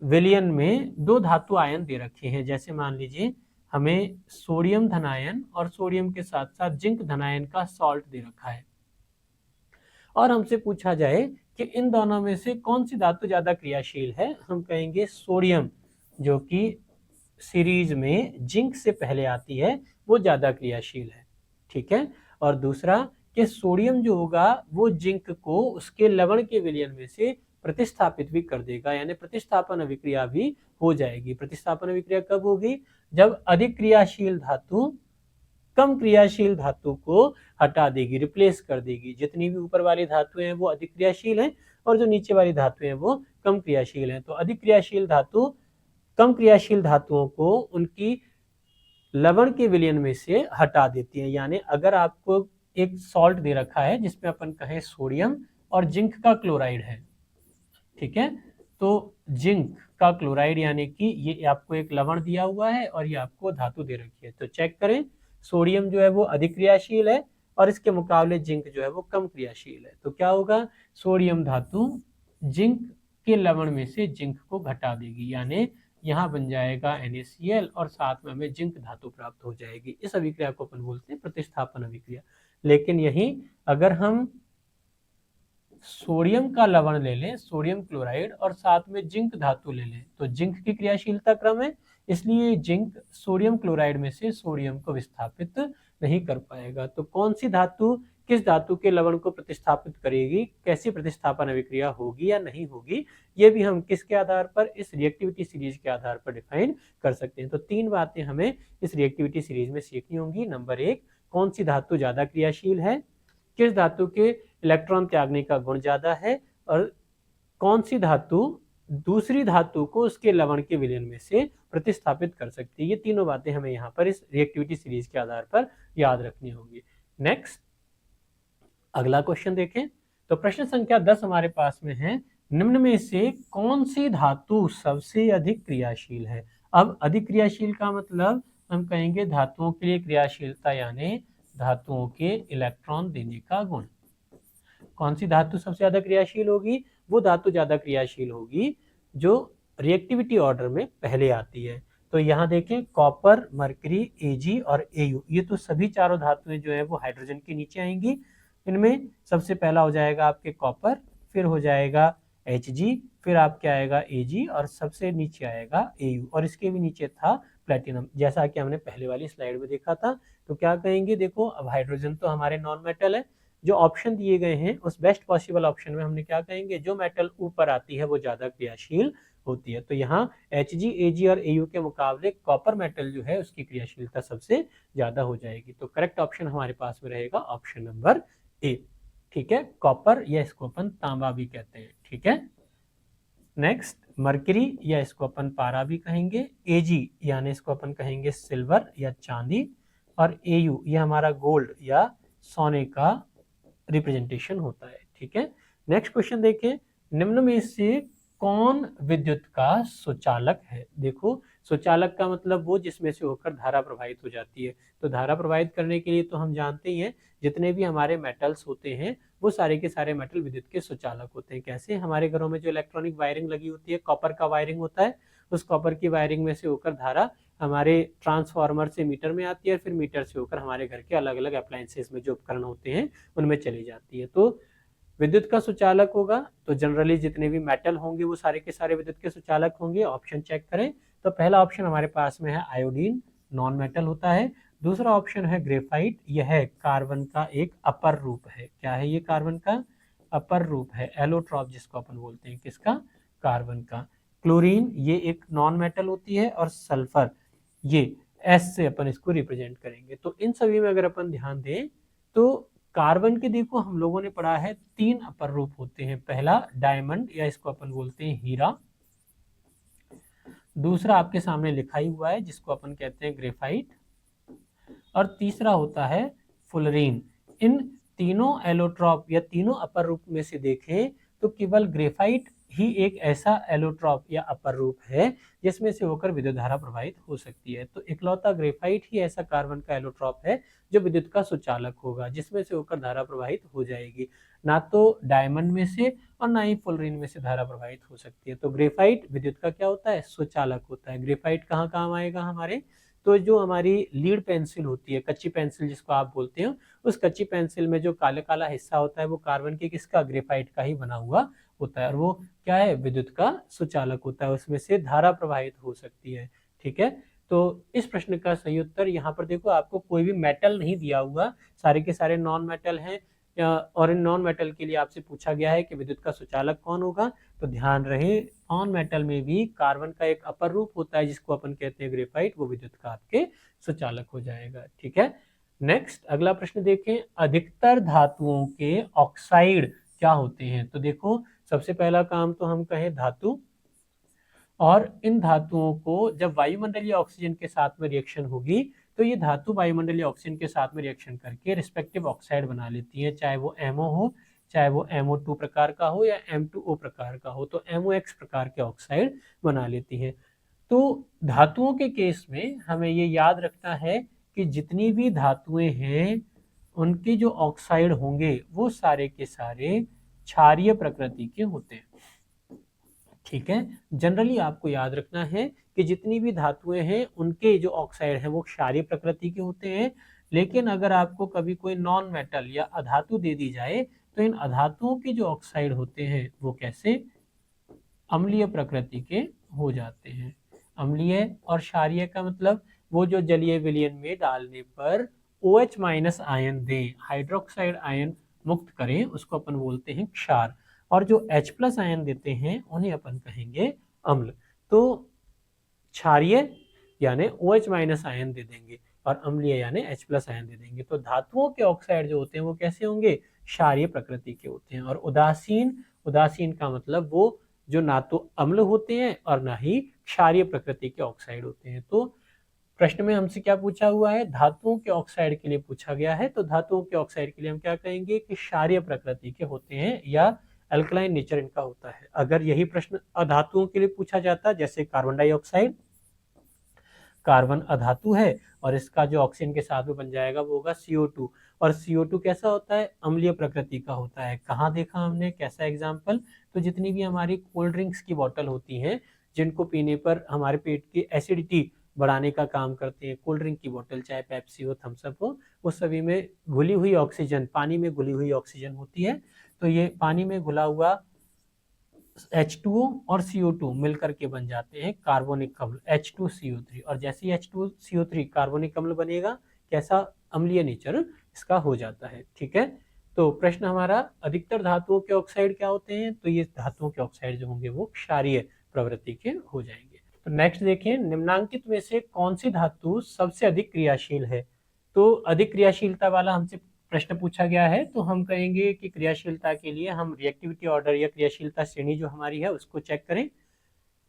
विलयन में दो धातु आयन दे रखे हैं, जैसे मान लीजिए हमें सोडियम धनायन और सोडियम के साथ साथ जिंक धनायन का सॉल्ट दे रखा है, और हमसे पूछा जाए कि इन दोनों में से कौन सी धातु ज्यादा क्रियाशील है, हम कहेंगे सोडियम जो कि सीरीज में जिंक से पहले आती है वो ज्यादा क्रियाशील है, ठीक है। और दूसरा कि सोडियम जो होगा वो जिंक को उसके लवण के विलयन में से प्रतिस्थापित भी कर देगा, यानी प्रतिस्थापन अभिक्रिया भी हो जाएगी। प्रतिस्थापन अभिक्रिया कब होगी, जब अधिक क्रियाशील धातु कम क्रियाशील धातु को हटा देगी, रिप्लेस कर देगी। जितनी भी ऊपर वाली धातुएं हैं वो अधिक क्रियाशील हैं और जो नीचे वाली धातुएं हैं वो कम क्रियाशील हैं। तो अधिक क्रियाशील धातु कम क्रियाशील धातुओं को उनकी लवण के विलयन में से हटा देती है। यानी अगर आपको एक सॉल्ट दे रखा है जिसमें अपन कहें सोडियम और जिंक का क्लोराइड है, ठीक है, तो जिंक का क्लोराइड यानी कि ये आपको एक लवण दिया हुआ है और ये आपको धातु दे रखी है, तो चेक करें सोडियम जो है वो अधिक क्रियाशील है और इसके मुकाबले जिंक जो है वो कम क्रियाशील है। तो क्या होगा, सोडियम धातु जिंक के लवण में से जिंक को घटा देगी, यानी यहाँ बन जाएगा NaCl और साथ में हमें जिंक धातु प्राप्त हो जाएगी। इस अभिक्रिया को अपन बोलते हैं प्रतिस्थापन अभिक्रिया। लेकिन यही अगर हम सोडियम का लवण ले लें, सोडियम क्लोराइड, और साथ में जिंक धातु ले लें, तो जिंक की क्रियाशीलता कम है, इसलिए जिंक सोडियम क्लोराइड में से सोडियम को विस्थापित नहीं कर पाएगा। तो कौन सी धातु किस धातु के लवण को प्रतिस्थापित करेगी, कैसी प्रतिस्थापन अभिक्रिया होगी या नहीं होगी, ये भी हम किसके आधार पर, इस रिएक्टिविटी सीरीज के आधार पर डिफाइन कर सकते हैं। तो तीन बातें हमें इस रिएक्टिविटी सीरीज में सीखनी होंगी। नंबर 1, कौन सी धातु ज्यादा क्रियाशील है, किस धातु के इलेक्ट्रॉन त्यागने का गुण ज्यादा है, और कौन सी धातु दूसरी धातु को उसके लवण के विलयन में से प्रतिस्थापित कर सकती है। ये तीनों बातें हमें यहाँ पर इस रिएक्टिविटी सीरीज के आधार पर याद रखनी होगी। नेक्स्ट अगला क्वेश्चन देखें, तो प्रश्न संख्या 10 हमारे पास में है, निम्न में से कौन सी धातु सबसे अधिक क्रियाशील है। अब अधिक क्रियाशील का मतलब हम कहेंगे धातुओं के लिए क्रियाशीलता, यानी धातुओं के इलेक्ट्रॉन देने का गुण। कौन सी धातु सबसे ज्यादा क्रियाशील होगी, वो धातु ज्यादा क्रियाशील होगी जो रिएक्टिविटी ऑर्डर में पहले आती है। तो यहाँ देखें कॉपर, मरकरी, Ag और Au, ये तो सभी चारों धातुएं जो है वो हाइड्रोजन के नीचे आएंगी। इनमें सबसे पहला हो जाएगा आपके कॉपर, फिर हो जाएगा Hg, फिर आपके आएगा Ag और सबसे नीचे आएगा Au, और इसके भी नीचे था प्लेटिनम, जैसा कि हमने पहले वाली स्लाइड में देखा था। तो क्या कहेंगे, देखो अब हाइड्रोजन तो हमारे नॉन मेटल है, जो ऑप्शन दिए गए हैं उस बेस्ट पॉसिबल ऑप्शन में हमने क्या कहेंगे, जो मेटल ऊपर आती है वो ज्यादा क्रियाशील होती है। तो यहाँ Hg, Ag और Au के मुकाबले कॉपर मेटल जो है उसकी क्रियाशीलता सबसे ज्यादा हो जाएगी। तो करेक्ट ऑप्शन हमारे पास में रहेगा ऑप्शन नंबर A, ठीक है, कॉपर या इसको अपन तांबा भी कहते हैं, ठीक है। नेक्स्ट मरकरी या इसको अपन पारा भी कहेंगे, Ag यानी इसको अपन कहेंगे सिल्वर या चांदी, और Au ये हमारा गोल्ड या सोने का रिप्रेजेंटेशन होता है, ठीक है। नेक्स्ट क्वेश्चन देखें, निम्न में से कौन विद्युत का सुचालक है। देखो सुचालक का मतलब वो जिसमें से होकर धारा प्रवाहित हो जाती है। तो धारा प्रवाहित करने के लिए तो हम जानते ही हैं जितने भी हमारे मेटल्स होते हैं वो सारे के सारे मेटल विद्युत के सुचालक होते हैं। कैसे, हमारे घरों में जो इलेक्ट्रॉनिक वायरिंग लगी होती है, कॉपर का वायरिंग होता है, उस कॉपर की वायरिंग में से होकर धारा हमारे ट्रांसफार्मर से मीटर में आती है, फिर मीटर से होकर हमारे घर के अलग अलग अप्लायंसेस में जो उपकरण होते हैं उनमें चली जाती है। तो विद्युत का सुचालक होगा, तो जनरली जितने भी मेटल होंगे वो सारे के सारे विद्युत के सुचालक होंगे। ऑप्शन चेक करें, तो पहला ऑप्शन हमारे पास में है आयोडीन, नॉन मेटल होता है। दूसरा ऑप्शन है ग्रेफाइट, यह कार्बन का एक अपर रूप है। क्या है ये, कार्बन का अपर रूप है, एलोट्रॉप जिसको अपन बोलते हैं, किसका, कार्बन का। क्लोरीन ये एक नॉन मेटल होती है, और सल्फर ये S से अपन इसको रिप्रेजेंट करेंगे। तो इन सभी में अगर अपन ध्यान दें तो कार्बन के देखो हम लोगों ने पढ़ा है 3 अपर रूप होते हैं। पहला डायमंड या इसको अपन बोलते हैं हीरा, दूसरा आपके सामने लिखा ही हुआ है जिसको अपन कहते हैं ग्रेफाइट, और तीसरा होता है फुलरीन। इन तीनों एलोट्रॉप या तीनों अपर रूप में से देखें तो केवल ग्रेफाइट ही एक ऐसा एलोट्रॉप या अपर रूप है जिसमें से होकर विद्युत धारा प्रवाहित हो सकती है। तो इकलौता ग्रेफाइट ही ऐसा कार्बन का एलोट्रॉप है जो विद्युत का सुचालक होगा, जिसमें से होकर धारा प्रवाहित हो जाएगी। ना तो डायमंड में से और ना ही फुलरीन में से धारा प्रवाहित हो सकती है। तो ग्रेफाइट विद्युत का क्या होता है, सुचालक होता है। ग्रेफाइट कहाँ काम आएगा हमारे, तो जो हमारी लीड पेंसिल होती है, कच्ची पेंसिल जिसको आप बोलते हो, उस कच्ची पेंसिल में जो काला काला हिस्सा होता है वो कार्बन के किसका, ग्रेफाइट का ही बना हुआ होता है, और वो क्या है, विद्युत का सुचालक होता है, उसमें से धारा प्रवाहित हो सकती है। ठीक है, तो इस प्रश्न का सही उत्तर यहाँ पर देखो, आपको कोई भी मेटल नहीं दिया हुआ, सारे के सारे नॉन मेटल हैं, और इन नॉन मेटल के लिए आपसे पूछा गया है कि विद्युत का सुचालक कौन होगा। तो ध्यान रहे, नॉन मेटल में भी कार्बन का एक अपर रूप होता है जिसको अपन कहते हैं ग्रेफाइट, वो विद्युत का आपके सुचालक हो जाएगा। ठीक है, नेक्स्ट अगला प्रश्न देखें, अधिकतर धातुओं के ऑक्साइड क्या होते हैं। तो देखो, सबसे पहला काम तो हम कहें धातु, और इन धातुओं को जब वायुमंडलीय ऑक्सीजन के साथ में रिएक्शन होगी तो ये धातु वायुमंडलीय ऑक्सीजन के साथ में रिएक्शन करके रिस्पेक्टिव ऑक्साइड बना लेती है, चाहे वो MO हो, चाहे वो MO2 प्रकार का हो या M2O प्रकार का हो, तो MOX प्रकार के ऑक्साइड बना लेती है। तो धातुओं के केस में हमें ये याद रखना है कि जितनी भी धातुएं हैं उनके जो ऑक्साइड होंगे वो सारे के सारे क्षारीय प्रकृति के होते हैं। ठीक है, जनरली आपको याद रखना है कि जितनी भी धातुएं हैं उनके जो ऑक्साइड हैं वो क्षारीय प्रकृति के होते हैं। लेकिन अगर आपको कभी कोई नॉन मेटल या अधातु दे दी जाए तो इन अधातुओं के जो ऑक्साइड होते हैं वो कैसे, अम्लीय प्रकृति के हो जाते हैं। अम्लीय और क्षारीय का मतलब वो जो जलीय विलयन में डालने पर OH- आयन दें, हाइड्रोक्साइड आयन मुक्त करें, उसको अपन बोलते हैं क्षार, और जो H+ आयन देते हैं उन्हें अपन कहेंगे अम्ल। तो क्षारीय यानी OH- आयन दे देंगे और अम्लीय यानी H+ आयन दे देंगे। तो धातुओं के ऑक्साइड जो होते हैं वो कैसे होंगे, क्षारीय प्रकृति के होते हैं। और उदासीन, उदासीन का मतलब वो जो ना तो अम्ल होते हैं और ना ही क्षारीय प्रकृति के ऑक्साइड होते हैं। तो प्रश्न में हमसे क्या पूछा हुआ है, धातुओं के ऑक्साइड के लिए पूछा गया है। तो धातुओं के ऑक्साइड के लिए हम क्या कहेंगे कि क्षारीय प्रकृति के होते हैं या अल्कलाइन नेचर इनका होता है। अगर यही प्रश्न अधातुओं के लिए पूछा जाता, जैसे कार्बन डाइऑक्साइड, कार्बन अधातु है और इसका जो ऑक्सीजन के साथ में बन जाएगा वो होगा CO2, और CO2 कैसा होता है, अम्लीय प्रकृति का होता है। कहाँ देखा हमने, कैसा एग्जाम्पल, तो जितनी भी हमारी कोल्ड ड्रिंक्स की बोतल होती हैं जिनको पीने पर हमारे पेट की एसिडिटी बढ़ाने का काम करते हैं, कोल्ड ड्रिंक की बोतल चाहे पेप्सी हो, थम्सअप हो, वो सभी में घुली हुई ऑक्सीजन, पानी में घुली हुई ऑक्सीजन होती है। तो ये पानी में घुला हुआ H2O और CO2 मिलकर के बन जाते हैं कार्बोनिक अम्ल H2CO3, और जैसे ही H2CO3 कार्बोनिक अम्ल बनेगा, कैसा, अम्लीय नेचर इसका हो जाता है। ठीक है, तो प्रश्न हमारा, अधिकतर धातुओं के ऑक्साइड क्या होते हैं, तो ये धातुओं के ऑक्साइड जो होंगे वो क्षारीय प्रवृत्ति के हो जाएंगे। तो नेक्स्ट देखिए, निम्नांकित में से कौन सी धातु सबसे अधिक क्रियाशील है। तो अधिक क्रियाशीलता वाला हमसे प्रश्न पूछा गया है, तो हम कहेंगे कि क्रियाशीलता के लिए हम रिएक्टिविटी ऑर्डर या क्रियाशीलता श्रेणी जो हमारी है उसको चेक करें।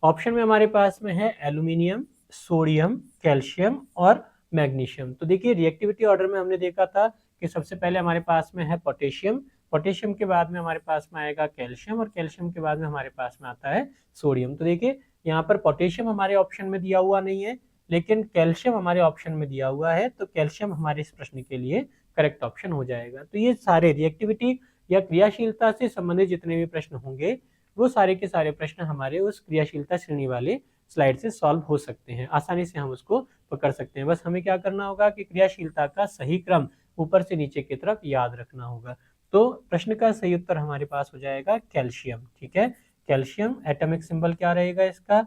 ऑप्शन में हमारे पास में है एल्यूमिनियम, सोडियम, कैल्शियम और मैग्नीशियम। तो देखिए, रिएक्टिविटी ऑर्डर में हमने देखा था कि सबसे पहले हमारे पास में है पोटेशियम, पोटेशियम के बाद में हमारे पास में आएगा कैल्शियम, और कैल्शियम के बाद में हमारे पास में आता है सोडियम। तो देखिए, यहाँ पर पोटेशियम हमारे ऑप्शन में दिया हुआ नहीं है, लेकिन कैल्शियम हमारे ऑप्शन में दिया हुआ है, तो कैल्शियम हमारे इस प्रश्न के लिए करेक्ट ऑप्शन हो जाएगा। तो ये सारे रिएक्टिविटी या क्रियाशीलता से संबंधित जितने भी प्रश्न होंगे वो सारे के सारे प्रश्न हमारे उस क्रियाशीलता श्रेणी वाले स्लाइड से सॉल्व हो सकते हैं, आसानी से हम उसको पकड़ सकते हैं। बस हमें क्या करना होगा कि क्रियाशीलता का सही क्रम ऊपर से नीचे की तरफ याद रखना होगा। तो प्रश्न का सही उत्तर हमारे पास हो जाएगा कैल्शियम। ठीक है, कैल्शियम एटॉमिक सिंबल क्या रहेगा, इसका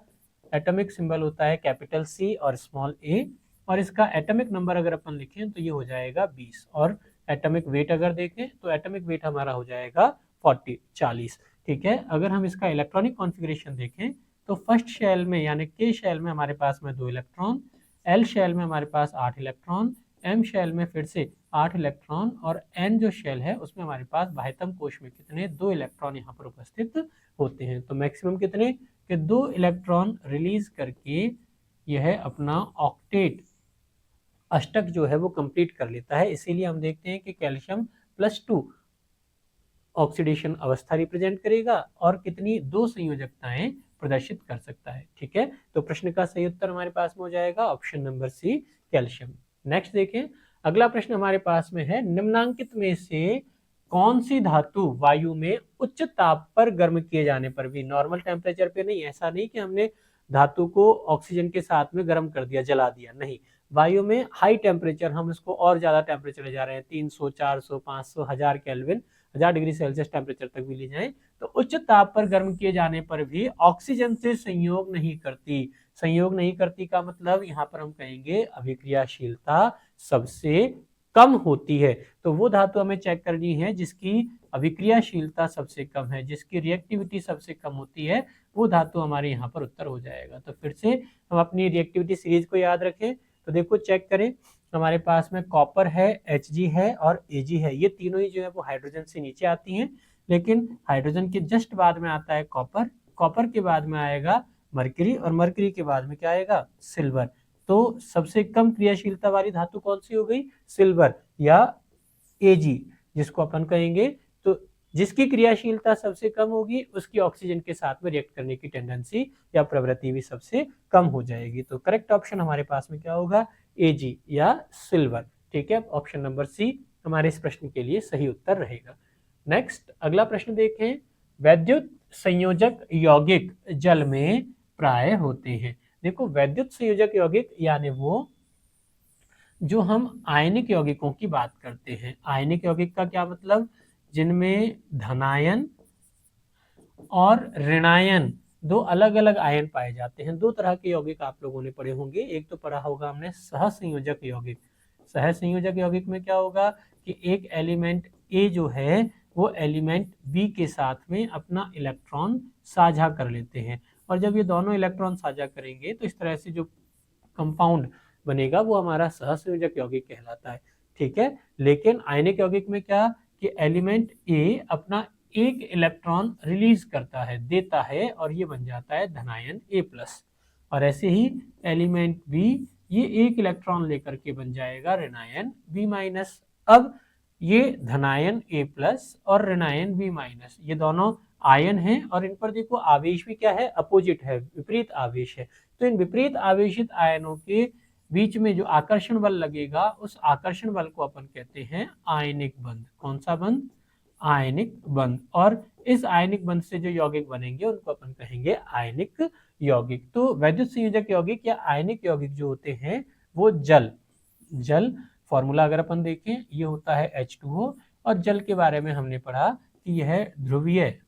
एटॉमिक सिंबल होता है कैपिटल C और स्मॉल a, और इसका एटॉमिक नंबर अगर अपन लिखें तो ये हो जाएगा 20, और एटॉमिक वेट अगर देखें तो एटॉमिक वेट हमारा हो जाएगा 40। ठीक है, अगर हम इसका इलेक्ट्रॉनिक कॉन्फ़िगरेशन देखें तो फर्स्ट शेल में यानी K शेल में हमारे पास में 2 इलेक्ट्रॉन, L शेल में हमारे पास 8 इलेक्ट्रॉन, m शेल में फिर से 8 इलेक्ट्रॉन और n जो शेल है उसमें हमारे पास बाह्यतम कोश में कितने 2 इलेक्ट्रॉन यहाँ पर उपस्थित होते हैं। तो मैक्सिमम कितने कि 2 इलेक्ट्रॉन रिलीज करके यह अपना ऑक्टेट अष्टक जो है वो कंप्लीट कर लेता है। इसीलिए हम देखते हैं कि कैल्शियम +2 ऑक्सीडेशन अवस्था रिप्रेजेंट करेगा और कितनी 2 संयोजकताएं प्रदर्शित कर सकता है। ठीक है, तो प्रश्न का सही उत्तर हमारे पास में हो जाएगा option number C, calcium. Next देखें, अगला प्रश्न हमारे पास में है, निम्नांकित में से कौन सी धातु वायु में उच्च ताप पर गर्म किए जाने पर भी, नॉर्मल टेम्परेचर पे नहीं, ऐसा नहीं कि हमने धातु को ऑक्सीजन के साथ में गर्म कर दिया, जला दिया, नहीं, वायु में हाई टेम्परेचर, हम इसको और ज्यादा टेम्परेचर ले जा रहे हैं, 300, 400, 500, 1000 केल्विन, 1000 डिग्री सेल्सियस टेम्परेचर तक भी ले जाएं, तो उच्च ताप पर गर्म किए जाने पर भी ऑक्सीजन से संयोग नहीं करती। संयोग नहीं करती का मतलब यहाँ पर हम कहेंगे अभिक्रियाशीलता सबसे कम होती है। तो वो धातु हमें चेक करनी है जिसकी अभिक्रियाशीलता सबसे कम है, जिसकी रिएक्टिविटी सबसे कम होती है, वो धातु हमारे यहाँ पर उत्तर हो जाएगा। तो फिर से हम अपनी रिएक्टिविटी सीरीज को याद रखें, तो देखो चेक करें, हमारे पास में कॉपर है, Hg है और Ag है, ये तीनों ही जो है वो हाइड्रोजन से नीचे आती हैं, लेकिन हाइड्रोजन के जस्ट बाद में आता है कॉपर, कॉपर के बाद में आएगा मरकरी और मरकरी के बाद में क्या आएगा, सिल्वर। तो सबसे कम क्रियाशीलता वाली धातु कौन सी हो गई, सिल्वर या Ag जिसको अपन कहेंगे। तो जिसकी क्रियाशीलता सबसे कम होगी उसकी ऑक्सीजन के साथ में रिएक्ट करने की टेंडेंसी या प्रवृत्ति भी सबसे कम हो जाएगी। तो करेक्ट ऑप्शन हमारे पास में क्या होगा, Ag या सिल्वर। ठीक है, ऑप्शन नंबर सी हमारे इस प्रश्न के लिए सही उत्तर रहेगा। नेक्स्ट अगला प्रश्न देखें, वैद्युत संयोजक यौगिक जल में प्राय होते हैं। देखो वैद्युत संयोजक यौगिक यानी वो जो हम आयनिक यौगिकों की बात करते हैं। आयनिक यौगिक का क्या मतलब, जिनमें धनायन और ऋणायन दो अलग अलग आयन पाए जाते हैं। दो तरह के यौगिक आप लोगों ने पढ़े होंगे, एक तो पढ़ा होगा हमने सहसंयोजक यौगिक। सहसंयोजक यौगिक में क्या होगा कि एक एलिमेंट ए जो है वो एलिमेंट बी के साथ में अपना इलेक्ट्रॉन साझा कर लेते हैं, और जब ये दोनों इलेक्ट्रॉन साझा करेंगे तो इस तरह से जो कंपाउंड बनेगा वो हमारा सहसंयोजक यौगिक कहलाता है। ठीक है, लेकिन आयनिक यौगिक में क्या कि एलिमेंट ए अपना एक इलेक्ट्रॉन रिलीज करता है, देता है, और ये बन जाता है धनायन A+, और ऐसे ही एलिमेंट बी ये एक इलेक्ट्रॉन लेकर के बन जाएगा ऋणायन B-। अब ये धनायन A+ और ऋणायन B- ये दोनों आयन हैं, और इन पर देखो आवेश भी क्या है, अपोजिट है, विपरीत आवेश है। तो इन विपरीत आवेशित आयनों के बीच में जो आकर्षण बल लगेगा उस आकर्षण बल को अपन कहते हैं आयनिक बंध। कौन सा बंध, आयनिक बंध। और इस आयनिक बंध से जो यौगिक बनेंगे उनको अपन कहेंगे आयनिक यौगिक। तो वैद्युत संयोजक यौगिक या आयनिक यौगिक जो होते हैं वो जल फॉर्मूला अगर अपन देखें ये होता है H2O, और जल के बारे में हमने पढ़ा कि यह ध्रुवीय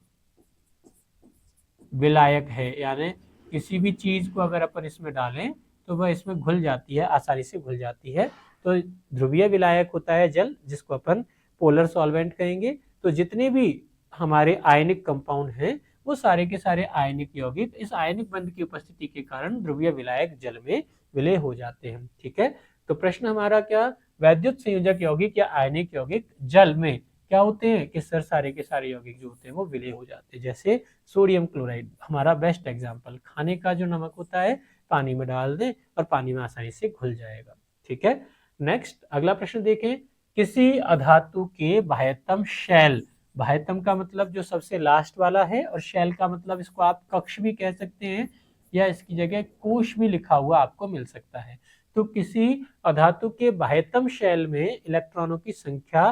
विलायक है, यानी किसी भी चीज को अगर अपन इसमें डालें तो वह इसमें घुल जाती है, आसानी से घुल जाती है। तो ध्रुवीय विलायक होता है जल, जिसको अपन पोलर सॉल्वेंट कहेंगे। तो जितने भी हमारे आयनिक कंपाउंड हैं वो सारे के सारे आयनिक यौगिक इस आयनिक बंध की उपस्थिति के कारण ध्रुवीय विलायक जल में विलय हो जाते हैं। ठीक है, तो प्रश्न हमारा क्या, वैद्युत संयोजक यौगिक या आयनिक यौगिक जल में क्या होते हैं कि सर सारे के सारे यौगिक जो होते हैं वो विलय हो जाते हैं। जैसे सोडियम क्लोराइड हमारा बेस्ट एग्जांपल, खाने का जो नमक होता है पानी में डाल दें और पानी में आसानी से घुल जाएगा। ठीक है, नेक्स्ट अगला प्रश्न देखें, किसी अधातु के बाह्यतम शैल, बाह्यतम का मतलब जो सबसे लास्ट वाला है, और शैल का मतलब इसको आप कक्ष भी कह सकते हैं या इसकी जगह कोश भी लिखा हुआ आपको मिल सकता है। तो किसी अधातु के बाह्यतम शैल में इलेक्ट्रॉनों की संख्या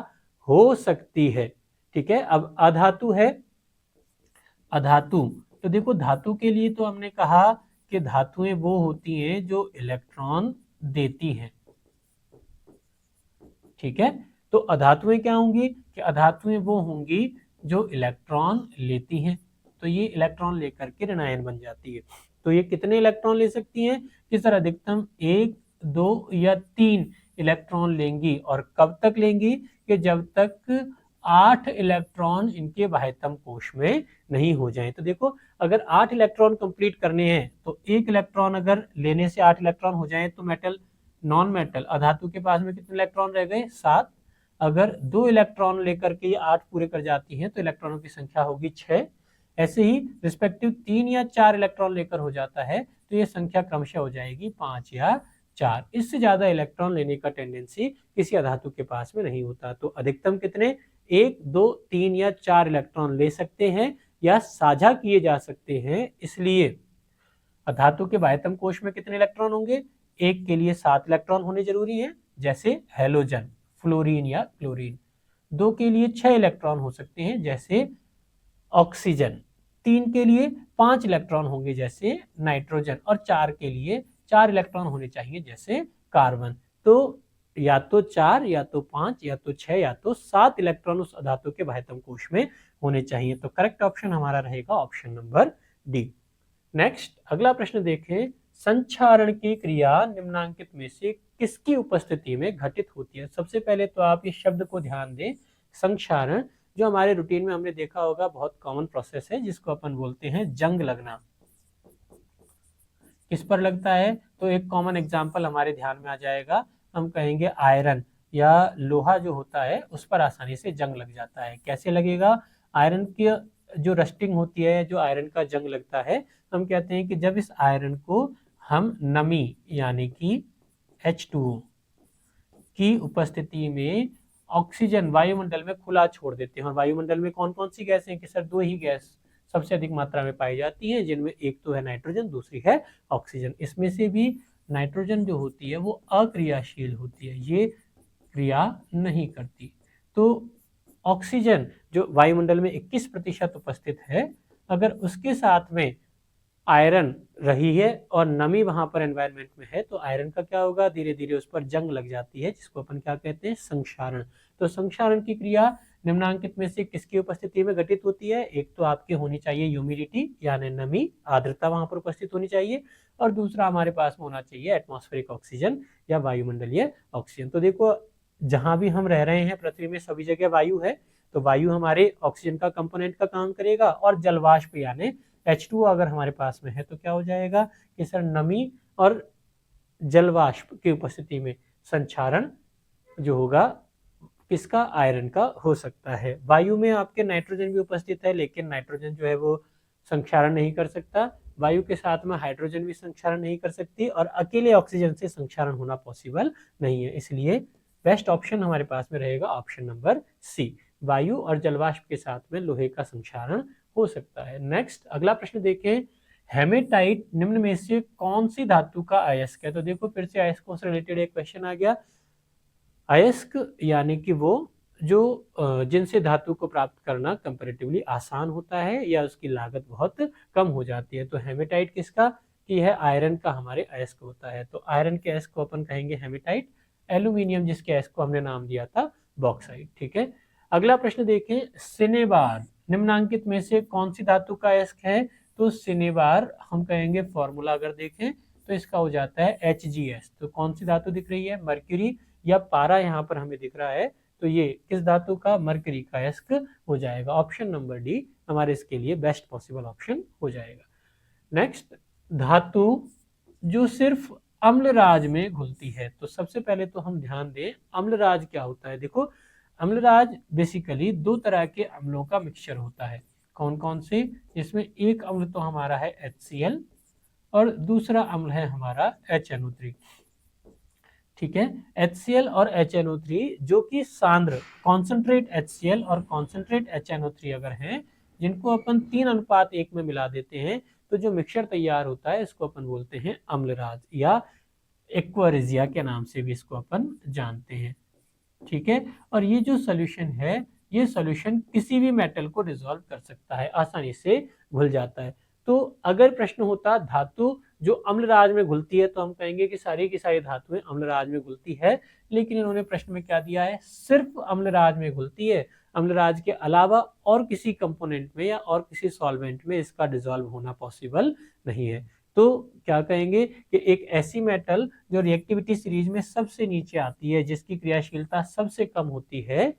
हो सकती है। ठीक है, अब अधातु है, अधातु तो देखो धातु के लिए तो हमने कहा कि धातुएं वो होती हैं जो इलेक्ट्रॉन देती हैं। ठीक है, तो अधातुएं क्या होंगी कि अधातुएं वो होंगी जो इलेक्ट्रॉन लेती हैं। तो ये इलेक्ट्रॉन लेकर के ऋणायन बन जाती है। तो ये कितने इलेक्ट्रॉन ले सकती हैं कि सर अधिकतम 1, 2 या 3 इलेक्ट्रॉन लेंगी, और कब तक लेंगी कि जब तक 8 इलेक्ट्रॉन इनके बाह्यतम कोश में नहीं हो जाए। तो देखो अगर 8 इलेक्ट्रॉन कंप्लीट करने हैं तो एक इलेक्ट्रॉन अगर लेने से 8 इलेक्ट्रॉन हो जाए तो मेटल नॉन मेटल अधातु के पास में कितने इलेक्ट्रॉन रह गए 7। अगर 2 इलेक्ट्रॉन लेकर के ये 8 पूरे कर जाती हैं तो इलेक्ट्रॉनों की संख्या होगी 6। ऐसे ही रिस्पेक्टिव 3 या 4 इलेक्ट्रॉन लेकर हो जाता है तो ये संख्या क्रमशः हो जाएगी 5 या 4। इससे ज्यादा इलेक्ट्रॉन लेने का टेंडेंसी किसी अधातु के पास में नहीं होता। तो अधिकतम कितने 1, 2, 3 या 4 इलेक्ट्रॉन ले सकते हैं या साझा किए जा सकते हैं। इसलिए अधातु के बाह्यतम कोश में कितने इलेक्ट्रॉन होंगे, एक के लिए 7 इलेक्ट्रॉन होने जरूरी है जैसे हेलोजन, फ्लोरीन या क्लोरीन। 2 के लिए 6 इलेक्ट्रॉन हो सकते हैं जैसे ऑक्सीजन। 3 के लिए 5 इलेक्ट्रॉन होंगे जैसे नाइट्रोजन और 4 के लिए 4 इलेक्ट्रॉन होने चाहिए जैसे कार्बन। तो या तो 4 या तो 5 या तो 6 या तो 7 इलेक्ट्रॉन उस अधातु के बाह्यतम कोश में होने चाहिए। तो करेक्ट ऑप्शन हमारा रहेगा ऑप्शन नंबर डी। नेक्स्ट अगला प्रश्न देखें, संक्षारण की क्रिया निम्नांकित में से किसकी उपस्थिति में घटित होती है। सबसे पहले तो आप इस शब्द को ध्यान दें, संक्षारण जो हमारे रूटीन में हमने देखा होगा बहुत कॉमन प्रोसेस है जिसको अपन बोलते हैं जंग लगना। किस पर लगता है, तो एक कॉमन एग्जांपल हमारे ध्यान में आ जाएगा, हम कहेंगे आयरन या लोहा जो होता है उस पर आसानी से जंग लग जाता है। कैसे लगेगा, आयरन की जो रस्टिंग होती है, जो आयरन का जंग लगता है, हम कहते हैं कि जब इस आयरन को हम नमी यानी कि H2O की उपस्थिति में ऑक्सीजन वायुमंडल में खुला छोड़ देते हैं। और वायुमंडल में कौन कौन सी गैस हैं कि सर 2 ही गैस सबसे अधिक मात्रा में पाई जाती हैं, जिनमें एक तो है नाइट्रोजन, दूसरी है ऑक्सीजन। इसमें से भी नाइट्रोजन जो होती है वो अक्रियाशील होती है, ये क्रिया नहीं करती। तो ऑक्सीजन जो वायुमंडल में 21% उपस्थित है, अगर उसके साथ में आयरन रही है और नमी वहां पर एनवायरनमेंट में है तो आयरन का क्या होगा, धीरे धीरे उस पर जंग लग जाती है जिसको अपन क्या कहते हैं, संक्षारण। तो संक्षारण की क्रिया निम्नांकित में से किसकी उपस्थिति में घटित होती है, एक तो आपकी होनी चाहिए ह्यूमिडिटी यानी नमी, आर्द्रता वहां पर उपस्थित होनी चाहिए, और दूसरा हमारे पास में होना चाहिए एटमॉस्फेरिक ऑक्सीजन या वायुमंडलीय ऑक्सीजन। तो देखो जहां भी हम रह रहे हैं पृथ्वी में सभी जगह वायु है, तो वायु हमारे ऑक्सीजन का कंपोनेंट का काम करेगा, और जलवाष्प यानी H2O अगर हमारे पास में है तो क्या हो जाएगा कि सर नमी और जलवाष्प की उपस्थिति में संक्षारण जो होगा किसका, आयरन का हो सकता है। वायु में आपके नाइट्रोजन भी उपस्थित है, लेकिन नाइट्रोजन जो है वो संक्षारण नहीं कर सकता, वायु के साथ में हाइड्रोजन भी संक्षारण नहीं कर सकती, और अकेले ऑक्सीजन से संक्षारण होना पॉसिबल नहीं है। इसलिए बेस्ट ऑप्शन हमारे पास में रहेगा ऑप्शन नंबर सी, वायु और जलवाष्प के साथ में लोहे का संक्षारण हो सकता है। नेक्स्ट अगला प्रश्न देखें, हेमेटाइट निम्न में से कौन सी धातु का अयस्क है। तो देखो फिर से अयस्कों से रिलेटेड एक क्वेश्चन आ गया। अयस्क यानी कि वो जो जिनसे धातु को प्राप्त करना कंपैरेटिवली आसान होता है या उसकी लागत बहुत कम हो जाती है। तो हेमेटाइट किसका की है, आयरन का हमारे अयस्क होता है। तो आयरन के अयस्क को अपन कहेंगे हेमेटाइट, एल्यूमिनियम जिसके अयस्क को हमने नाम दिया था बॉक्साइट। ठीक है, अगला प्रश्न देखें, सिनेबार निम्नांकित में से कौन सी धातु का अयस्क है। तो सिनेबार हम कहेंगे फॉर्मूला अगर देखें तो इसका हो जाता है HgS। तो कौन सी धातु दिख रही है, मरक्यूरी या पारा यहाँ पर हमें दिख रहा है, तो ये किस धातु का, मरकरी का अयस्क हो जाएगा। ऑप्शन नंबर डी हमारे इसके लिए बेस्ट पॉसिबल ऑप्शन हो जाएगा। नेक्स्ट, धातु जो सिर्फ अम्लराज में घुलती है। तो सबसे पहले तो हम ध्यान दें अम्लराज क्या होता है। देखो अम्लराज बेसिकली 2 तरह के अम्लों का मिक्सचर होता है। कौन कौन से, जिसमें एक अम्ल तो हमारा है HCl और दूसरा अम्ल है हमारा HNO3। ठीक है, HCl और HNO3 जो कि सांद्र कॉन्सेंट्रेट HCl और कॉन्सेंट्रेट HNO3 अगर हैं, जिनको अपन 3:1 में मिला देते हैं तो जो मिक्सचर तैयार होता है इसको अपन बोलते हैं अम्लराज या एक्वारेजिया के नाम से भी इसको अपन जानते हैं। ठीक है, और ये जो सोल्यूशन है, ये सोल्यूशन किसी भी मेटल को डिसॉल्व कर सकता है, आसानी से घुल जाता है। तो अगर प्रश्न होता धातु जो अम्लराज में घुलती है तो हम कहेंगे कि सारी की सारी धातुएं अम्लराज में घुलती है, लेकिन इन्होंने प्रश्न में क्या दिया है, सिर्फ अम्लराज में घुलती है, अम्लराज के अलावा और किसी कंपोनेंट में या और किसी सॉल्वेंट में इसका डिसॉल्व होना पॉसिबल नहीं है। तो क्या कहेंगे कि एक ऐसी मेटल जो रिएक्टिविटी सीरीज में सबसे नीचे आती है, जिसकी क्रियाशीलता सबसे कम होती है,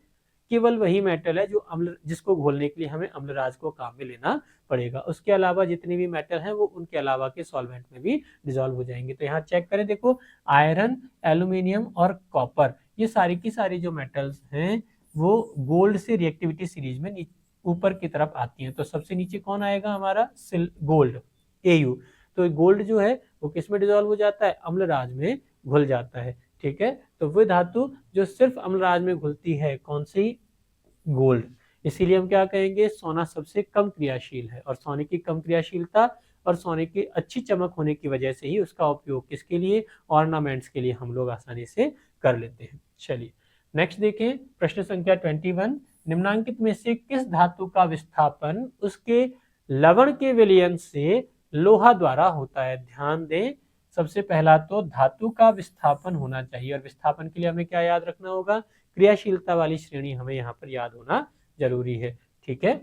केवल वही मेटल है जो अम्ल, जिसको घोलने के लिए हमें अम्लराज को काम में लेना पड़ेगा। उसके अलावा जितने भी मेटल हैं वो उनके अलावा के सॉल्वेंट में भी डिजोल्व हो जाएंगे। तो यहाँ चेक करें, देखो आयरन, एल्यूमिनियम और कॉपर, ये सारी की सारी जो मेटल्स हैं वो गोल्ड से रिएक्टिविटी सीरीज में ऊपर की तरफ आती हैं। तो सबसे नीचे कौन आएगा हमारा, गोल्ड, Au। तो गोल्ड जो है वो किस में डिजोल्व हो जाता है, अम्लराज में घुल जाता है। ठीक है, तो वो धातु जो सिर्फ अम्लराज में घुलती है, कौन सी, गोल्ड। इसीलिए हम क्या कहेंगे, सोना सबसे कम क्रियाशील है। और सोने की कम क्रियाशीलता और सोने की अच्छी चमक होने की वजह से ही उसका उपयोग किसके लिए, ऑर्नामेंट्स के लिए हम लोग आसानी से कर लेते हैं। चलिए नेक्स्ट देखें, प्रश्न संख्या 21, निम्नांकित में से किस धातु का विस्थापन उसके लवण के विलयन से लोहा द्वारा होता है। ध्यान दें, सबसे पहला तो धातु का विस्थापन होना चाहिए, और विस्थापन के लिए हमें क्या याद रखना होगा, क्रियाशीलता वाली श्रेणी हमें यहाँ पर याद होना जरूरी है। ठीक है,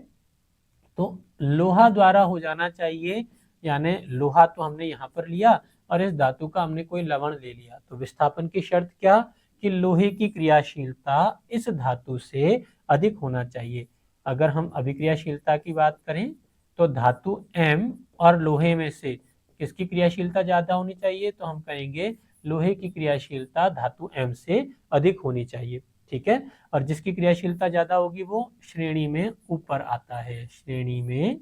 तो लोहा द्वारा हो जाना चाहिए, यानी लोहा तो हमने यहाँ पर लिया और इस धातु का हमने कोई लवण ले लिया। तो विस्थापन की शर्त क्या, कि लोहे की क्रियाशीलता इस धातु से अधिक होना चाहिए। अगर हम अभिक्रियाशीलता की बात करें तो धातु M और लोहे में से किसकी क्रियाशीलता ज्यादा होनी चाहिए, तो हम कहेंगे लोहे की क्रियाशीलता धातु M से अधिक होनी चाहिए। ठीक है, और जिसकी क्रियाशीलता ज्यादा होगी वो श्रेणी में ऊपर आता है, श्रेणी में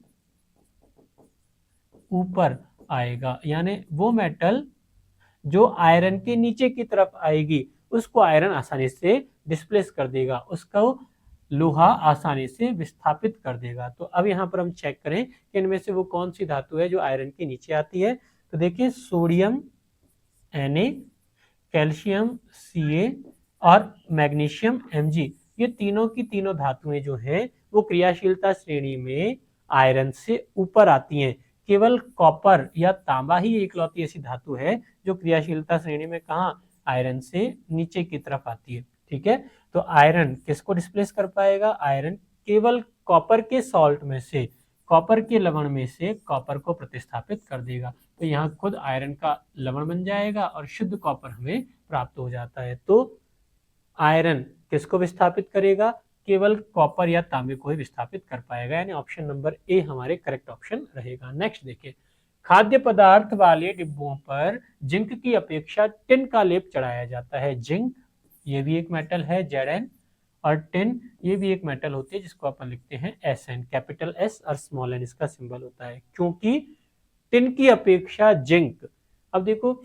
ऊपर आएगा। यानी वो मेटल जो आयरन के नीचे की तरफ आएगी उसको आयरन आसानी से डिस्प्लेस कर देगा, उसको लोहा आसानी से विस्थापित कर देगा। तो अब यहाँ पर हम चेक करें कि इनमें से वो कौन सी धातु है जो आयरन के नीचे आती है। तो देखिए सोडियम Na, कैल्शियम Ca और मैग्नीशियम Mg, ये तीनों की तीनों धातुएं जो हैं वो क्रियाशीलता श्रेणी में आयरन से ऊपर आती हैं। केवल कॉपर या तांबा ही इकलौती ऐसी धातु है जो क्रियाशीलता श्रेणी में कहाँ, आयरन से नीचे की तरफ आती है। ठीक है, तो आयरन किसको डिस्प्लेस कर पाएगा, आयरन केवल कॉपर के सॉल्ट में से, कॉपर के लवण में से कॉपर को प्रतिस्थापित कर देगा। तो यहाँ खुद आयरन का लवण बन जाएगा और शुद्ध कॉपर हमें प्राप्त हो जाता है। तो आयरन किसको विस्थापित करेगा, केवल कॉपर या तांबे को ही विस्थापित कर पाएगा, यानी ऑप्शन नंबर ए हमारे करेक्ट ऑप्शन रहेगा। नेक्स्ट देखिए, खाद्य पदार्थ वाले डिब्बों पर जिंक की अपेक्षा टिन का लेप चढ़ाया जाता है। जिंक ये भी एक मेटल है Zn, और टिन ये भी एक मेटल होती है जिसको अपन लिखते हैं Sn, कैपिटल S और स्मॉल n इसका सिंबल होता है, क्योंकि टिन की अपेक्षा जिंक। अब देखो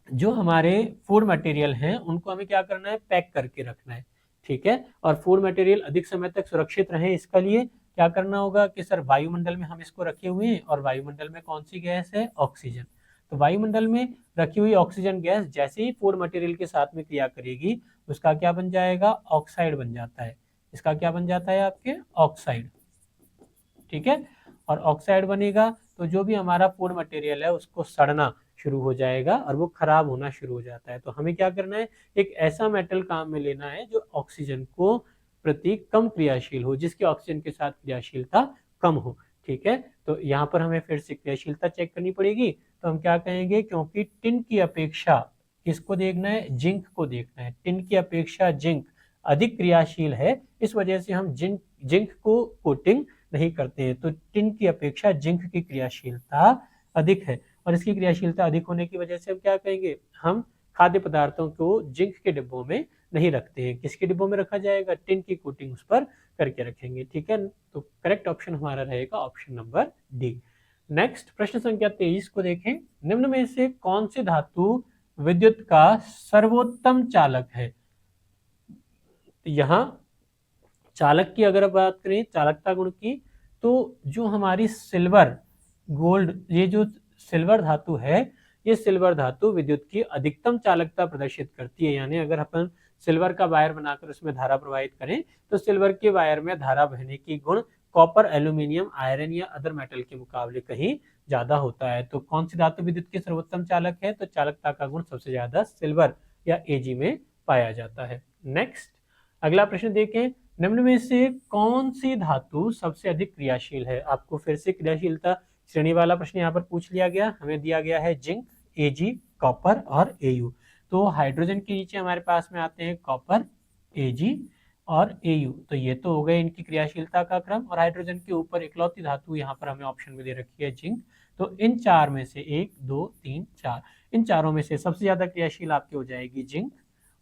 जो हमारे फूड मटेरियल हैं उनको हमें क्या करना है, पैक करके रखना है। ठीक है, और फूड मटेरियल अधिक समय तक सुरक्षित रहे इसके लिए क्या करना होगा कि सर वायुमंडल में हम इसको रखे हुए हैं, और वायुमंडल में कौन सी गैस है, ऑक्सीजन। तो वायुमंडल में रखी हुई ऑक्सीजन गैस जैसे ही फूड मटेरियल के साथ में क्रिया करेगी उसका क्या बन जाएगा, ऑक्साइड बन जाता है। इसका क्या बन जाता है आपके, ऑक्साइड। ठीक है, और ऑक्साइड बनेगा तो जो भी हमारा फूड मटेरियल है उसको सड़ना शुरू हो जाएगा और वो खराब होना शुरू हो जाता है। तो हमें क्या करना है, एक ऐसा मेटल काम में लेना है जो ऑक्सीजन को प्रति कम क्रियाशील हो, जिसकी ऑक्सीजन के साथ क्रियाशीलता कम हो। ठीक है, तो यहाँ पर हमें फिर से क्रियाशीलता चेक करनी पड़ेगी। तो हम क्या कहेंगे, क्योंकि टिन की अपेक्षा किसको देखना है, जिंक को देखना है। टिन की अपेक्षा जिंक अधिक क्रियाशील है, इस वजह से हम जिंक को कोटिंग नहीं करते हैं। तो टिन की अपेक्षा जिंक की क्रियाशीलता अधिक है, और इसकी क्रियाशीलता अधिक होने की वजह से हम क्या कहेंगे, हम खाद्य पदार्थों को जिंक के डिब्बों में नहीं रखते हैं। किसके डिब्बों में रखा जाएगा, टिन की कोटिंग उस पर करके रखेंगे। ठीक है, तो करेक्ट ऑप्शन हमारा रहेगा ऑप्शन नंबर डी। नेक्स्ट प्रश्न संख्या 23 को देखें, निम्न में से कौन सी धातु विद्युत का सर्वोत्तम चालक है। यहाँ चालक की अगर बात करें, चालकता गुण की, तो जो हमारी सिल्वर, गोल्ड, ये जो सिल्वर धातु है, ये सिल्वर धातु विद्युत की अधिकतम चालकता प्रदर्शित करती है। यानी अगर अपन सिल्वर का वायर बनाकर उसमें धारा प्रवाहित करें तो सिल्वर के वायर में धारा बहने की गुण कॉपर, एल्यूमिनियम, आयरन या अदर मेटल के मुकाबले कहीं ज्यादा होता है। तो कौन सी धातु विद्युत की सर्वोत्तम चालक है, तो चालकता का गुण सबसे ज्यादा सिल्वर या Ag में पाया जाता है। नेक्स्ट अगला प्रश्न देखें, निम्न में से कौन सी धातु सबसे अधिक क्रियाशील है। आपको फिर से क्रियाशीलता श्रेणी वाला प्रश्न यहाँ पर पूछ लिया गया, हमें दिया गया है जिंक, Ag, कॉपर और Au। तो हाइड्रोजन के नीचे हमारे पास में आते हैं कॉपर, Ag, और Au। तो ये तो हो गए इनकी क्रियाशीलता का क्रम। और हाइड्रोजन के ऊपर इकलौती धातु यहाँ पर हमें ऑप्शन में दे रखी है जिंक। तो इन चार में से 1 2 3 4, इन चारों में से सबसे ज्यादा क्रियाशील आपकी हो जाएगी जिंक,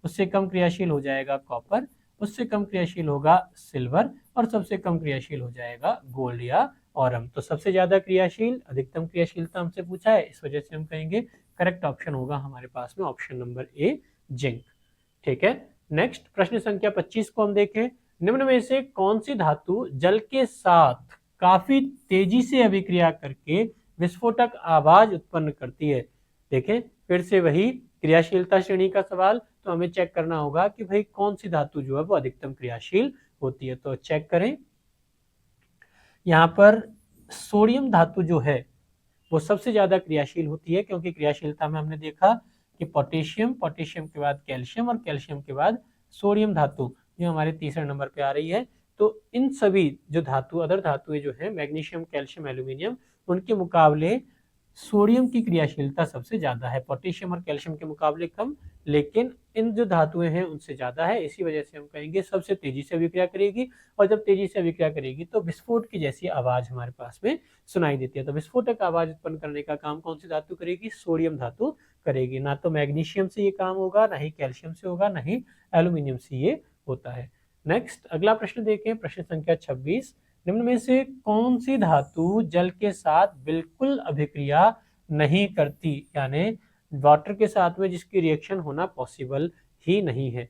उससे कम क्रियाशील हो जाएगा कॉपर, उससे कम क्रियाशील होगा सिल्वर, और सबसे कम क्रियाशील हो जाएगा गोल्ड या ऑरम। तो सबसे ज्यादा क्रियाशील, अधिकतम क्रियाशीलता हमसे पूछा है, इस वजह से हम कहेंगे करेक्ट ऑप्शन होगा हमारे पास में ऑप्शन नंबर ए जिंक। ठीक है, नेक्स्ट प्रश्न संख्या 25 को हम देखें। निम्न में से कौन सी धातु जल के साथ काफी तेजी से अभिक्रिया करके विस्फोटक आवाज उत्पन्न करती है? देखें फिर से वही क्रियाशीलता श्रेणी का सवाल। तो हमें चेक करना होगा कि भाई कौन सी धातु जो है वो अधिकतम क्रियाशील होती है। तो चेक करें, यहाँ पर सोडियम धातु जो है वो सबसे ज्यादा क्रियाशील होती है, क्योंकि क्रियाशीलता में हमने देखा कि पोटेशियम, पोटेशियम के बाद कैल्शियम, और कैल्शियम के बाद सोडियम धातु जो हमारे तीसरे नंबर पे आ रही है। तो इन सभी जो धातु, अदर धातुएं जो है मैग्नीशियम, कैल्शियम, एल्यूमिनियम, उनके मुकाबले सोडियम की क्रियाशीलता सबसे ज्यादा है, पोटेशियम और कैल्शियम के मुकाबले कम, लेकिन इन जो धातुएं हैं उनसे ज्यादा है। इसी वजह से हम कहेंगे सबसे तेजी से अभिक्रिया करेगी, और जब तेजी से अभिक्रिया करेगी तो विस्फोट की जैसी आवाज हमारे पास में सुनाई देती है। तो विस्फोटक आवाज उत्पन्न करने का काम कौन सी धातु करेगी? सोडियम धातु करेगी। ना तो मैग्नीशियम से ये काम होगा, ना ही कैल्शियम से होगा, ना ही एल्यूमिनियम से ये होता है। नेक्स्ट अगला प्रश्न देखें, प्रश्न संख्या 26। निम्न में से कौन सी धातु जल के साथ बिल्कुल अभिक्रिया नहीं करती, यानी वाटर के साथ में जिसकी रिएक्शन होना पॉसिबल ही नहीं है?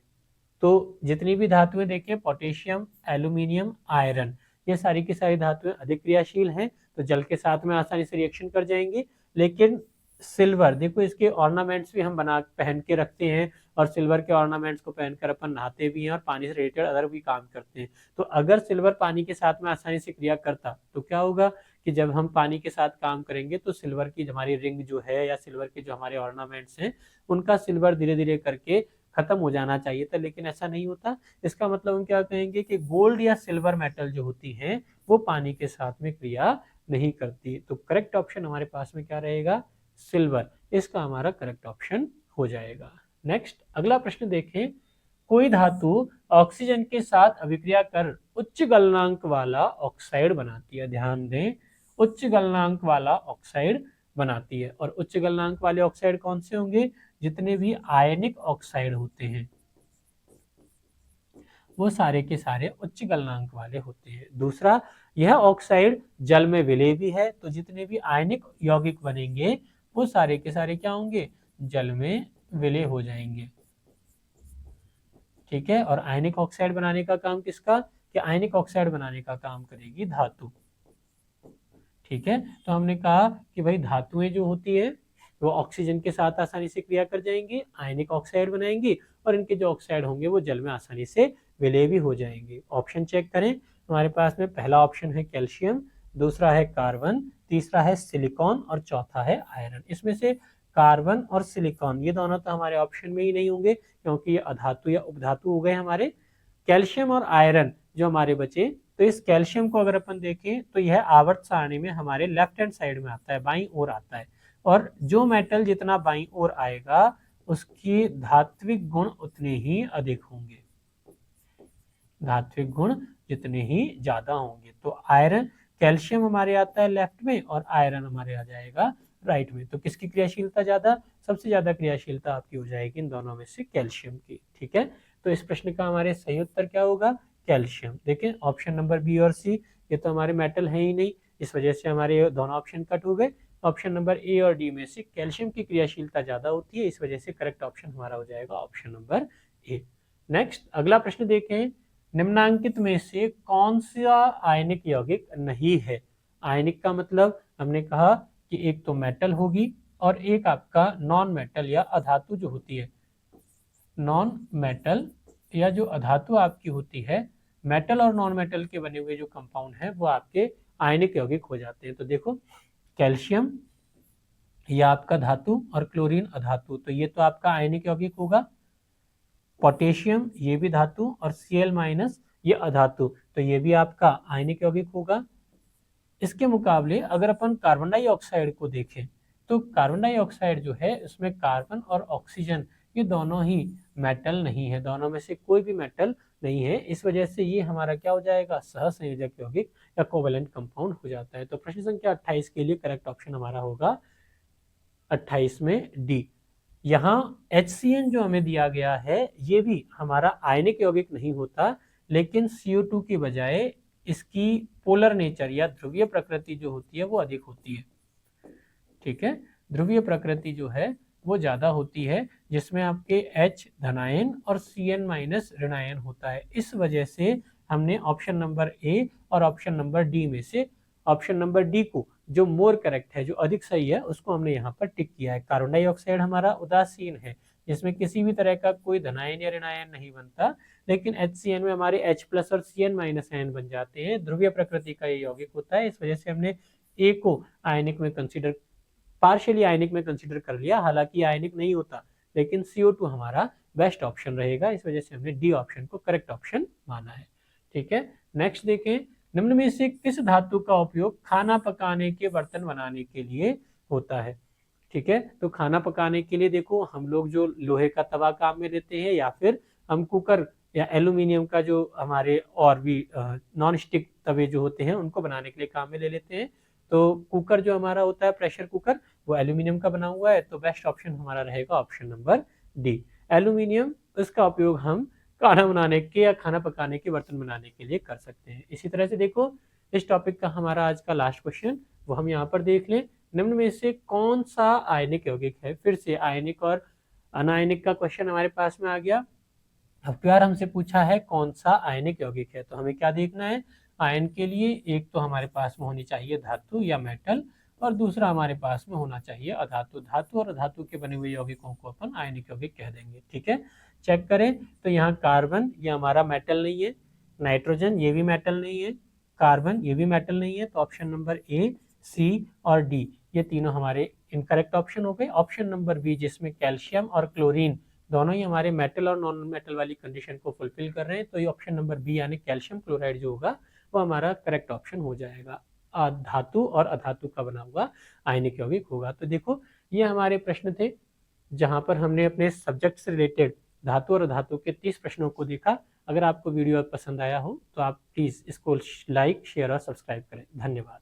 तो जितनी भी धातुएं देखें, पोटेशियम, एल्यूमिनियम, आयरन, ये सारी की सारी धातुएं अधिक क्रियाशील हैं, तो जल के साथ में आसानी से रिएक्शन कर जाएंगी। लेकिन सिल्वर, देखो इसके ऑर्नामेंट्स भी हम बना पहन के रखते हैं, और सिल्वर के ऑर्नामेंट्स को पहनकर अपन नहाते भी हैं और पानी से रिलेटेड अदर भी काम करते हैं। तो अगर सिल्वर पानी के साथ में आसानी से क्रिया करता तो क्या होगा कि जब हम पानी के साथ काम करेंगे तो सिल्वर की हमारी रिंग जो है, या सिल्वर के जो हमारे ऑर्नामेंट्स हैं, उनका सिल्वर धीरे धीरे करके खत्म हो जाना चाहिए था, लेकिन ऐसा नहीं होता। इसका मतलब हम क्या कहेंगे कि गोल्ड या सिल्वर मेटल जो होती हैं वो पानी के साथ में क्रिया नहीं करती। तो करेक्ट ऑप्शन हमारे पास में क्या रहेगा? सिल्वर, इसका हमारा करेक्ट ऑप्शन हो जाएगा। नेक्स्ट अगला प्रश्न देखें। कोई धातु ऑक्सीजन के साथ अभिक्रिया कर उच्च गलनांक वाला ऑक्साइड बनाती है। ध्यान दें, उच्च गलनांक वाला ऑक्साइड बनाती है। और उच्च गलनांक वाले ऑक्साइड कौन से होंगे? जितने भी आयनिक ऑक्साइड होते हैं वो सारे के सारे उच्च गलनांक वाले होते हैं। दूसरा, यह ऑक्साइड जल में विलेय भी है, तो जितने भी आयनिक यौगिक बनेंगे वो सारे के सारे क्या होंगे? जल में विलेय हो जाएंगे। ठीक है, और आयनिक ऑक्साइड बनाने का काम किसका? कि आयनिक ऑक्साइड बनाने का काम करेगी धातु। ठीक है, तो हमने कहा कि भाई धातुएं जो होती है वो ऑक्सीजन के साथ आसानी से क्रिया कर जाएंगी, आयनिक ऑक्साइड बनाएंगी, और इनके जो ऑक्साइड होंगे वो जल में आसानी से विलेय भी हो जाएंगे। ऑप्शन चेक करें, हमारे पास में पहला ऑप्शन है कैल्शियम, दूसरा है कार्बन, तीसरा है सिलिकॉन, और चौथा है आयरन। इसमें से कार्बन और सिलिकॉन ये दोनों तो हमारे ऑप्शन में ही नहीं होंगे, क्योंकि ये अधातु या उपधातु हो गए हमारे। कैल्शियम और आयरन जो हमारे बचे, तो इस कैल्शियम को अगर अपन देखें तो यह आवर्त सारणी में हमारे लेफ्ट हैंड साइड में आता है, बाईं ओर आता है। और जो मेटल जितना बाईं ओर आएगा उसकी धात्विक गुण उतने ही अधिक होंगे, धात्विक गुण जितने ही ज्यादा होंगे। तो आयरन, कैल्शियम हमारे आता है लेफ्ट में और आयरन हमारे आ जाएगा राइट में। तो किसकी क्रियाशीलता ज्यादा? सबसे ज्यादा क्रियाशीलता आपकी हो जाएगी इन दोनों में से कैल्शियम की। ठीक है, तो इस प्रश्न का हमारे सही उत्तर क्या होगा? कैल्शियम। देखें ऑप्शन नंबर बी और सी, ये तो हमारे मेटल है ही नहीं, इस वजह से हमारे दोनों ऑप्शन कट हो गए। ऑप्शन नंबर ए और डी में से कैल्शियम की क्रियाशीलता ज्यादा होती है, इस वजह से करेक्ट ऑप्शन हमारा हो जाएगा ऑप्शन नंबर ए। नेक्स्ट अगला प्रश्न देखें। निम्नांकित में से कौन सा आयनिक यौगिक नहीं है? आयनिक का मतलब हमने कहा कि एक तो मेटल होगी और एक आपका नॉन मेटल या अधातु जो होती है। नॉन मेटल या जो अधातु आपकी होती है, मेटल और नॉन मेटल के बने हुए जो कंपाउंड है वो आपके आयनिक यौगिक हो जाते हैं। तो देखो कैल्शियम यह आपका धातु और क्लोरीन अधातु, तो ये तो आपका आयनिक यौगिक होगा। पोटेशियम ये भी धातु और Cl- ये अधातु, तो ये भी आपका आयनिक यौगिक होगा। इसके मुकाबले अगर अपन कार्बन डाइऑक्साइड को देखें तो कार्बन डाइऑक्साइड जो है इसमें कार्बन और ऑक्सीजन ये दोनों ही मेटल नहीं है, दोनों में से कोई भी मेटल नहीं है, इस वजह से ये हमारा क्या हो जाएगा, सहसंयोजक यौगिक या कोवेलेंट कंपाउंड हो जाता है। तो प्रश्न संख्या 28 के लिए करेक्ट ऑप्शन हमारा होगा 28 में डी। यहाँ HCN जो हमें दिया गया है ये भी हमारा आयनिक यौगिक नहीं होता, लेकिन CO2 की बजाय इसकी पोलर नेचर या ध्रुवीय प्रकृति जो होती है वो अधिक होती है। ठीक है, ध्रुवीय प्रकृति जो है वो ज्यादा होती है, जिसमें आपके H धनायन और Cn माइनस ऋणायन होता है। इस वजह से हमने ऑप्शन नंबर ए और ऑप्शन नंबर डी में से ऑप्शन नंबर डी को, जो मोर करेक्ट है, जो अधिक सही है, उसको हमने यहाँ पर टिक किया है। कार्बन डाइऑक्साइड हमारा उदासीन है, जिसमें किसी भी तरह का कोई धनायन या ऋणायन नहीं बनता, लेकिन HCN में हमारे H प्लस और Cn माइनस आयन बन जाते हैं। ध्रुवीय प्रकृति का ये यौगिक होता है, इस वजह से हमने ए को आयनिक में कंसिडर, पार्शियली आयनिक में कंसिडर कर लिया, हालांकि आयनिक नहीं होता, लेकिन CO2 हमारा बेस्ट ऑप्शन रहेगा, इस वजह से हमने डी ऑप्शन को करेक्ट ऑप्शन माना है। ठीक है, नेक्स्ट देखें, निम्न में से किस धातु का उपयोग खाना पकाने के बर्तन बनाने के लिए होता है। ठीक है, तो खाना पकाने के लिए देखो हम लोग जो लोहे का तवा काम में लेते हैं, या फिर हम कुकर या एल्यूमिनियम का जो हमारे और भी नॉन स्टिक तवे जो होते हैं उनको बनाने के लिए काम में ले लेते हैं। तो कुकर जो हमारा होता है प्रेशर कुकर, वो एल्यूमिनियम का बना हुआ है, तो बेस्ट ऑप्शन हमारा रहेगा ऑप्शन नंबर डी, एल्यूमिनियम। इसका उपयोग हम खाना बनाने के या खाना पकाने के बर्तन बनाने के लिए कर सकते हैं। इसी तरह से देखो इस टॉपिक का हमारा आज का लास्ट क्वेश्चन वो हम यहाँ पर देख लें, निम्न में से कौन सा आयनिक यौगिक है। फिर से आयनिक और अनायनिक का क्वेश्चन हमारे पास में आ गया। अब यार हमसे पूछा है कौन सा आयनिक यौगिक है, तो हमें क्या देखना है, आयन के लिए एक तो हमारे पास में होनी चाहिए धातु या मेटल, और दूसरा हमारे पास में होना चाहिए अधातु। धातु और अधातु के बने हुए यौगिकों को अपन आयनिक यौगिक कह देंगे। ठीक है, चेक करें तो यहाँ कार्बन ये हमारा मेटल नहीं है, नाइट्रोजन ये भी मेटल नहीं है, कार्बन ये भी मेटल नहीं है, तो ऑप्शन नंबर ए, सी और डी ये तीनों हमारे इनकरेक्ट ऑप्शन हो गए। ऑप्शन नंबर बी जिसमें कैल्शियम और क्लोरीन दोनों ही हमारे मेटल और नॉन मेटल वाली कंडीशन को फुलफिल कर रहे हैं, तो ये ऑप्शन नंबर बी यानी कैल्शियम क्लोराइड जो होगा वो हमारा करेक्ट ऑप्शन हो जाएगा। धातु और अधातु का बना हुआ आयनिक यौगिक होगा। तो देखो ये हमारे प्रश्न थे जहां पर हमने अपने सब्जेक्ट से रिलेटेड धातु और अधातु के 30 प्रश्नों को देखा। अगर आपको वीडियो पसंद आया हो तो आप प्लीज़ इसको लाइक, शेयर और सब्सक्राइब करें। धन्यवाद।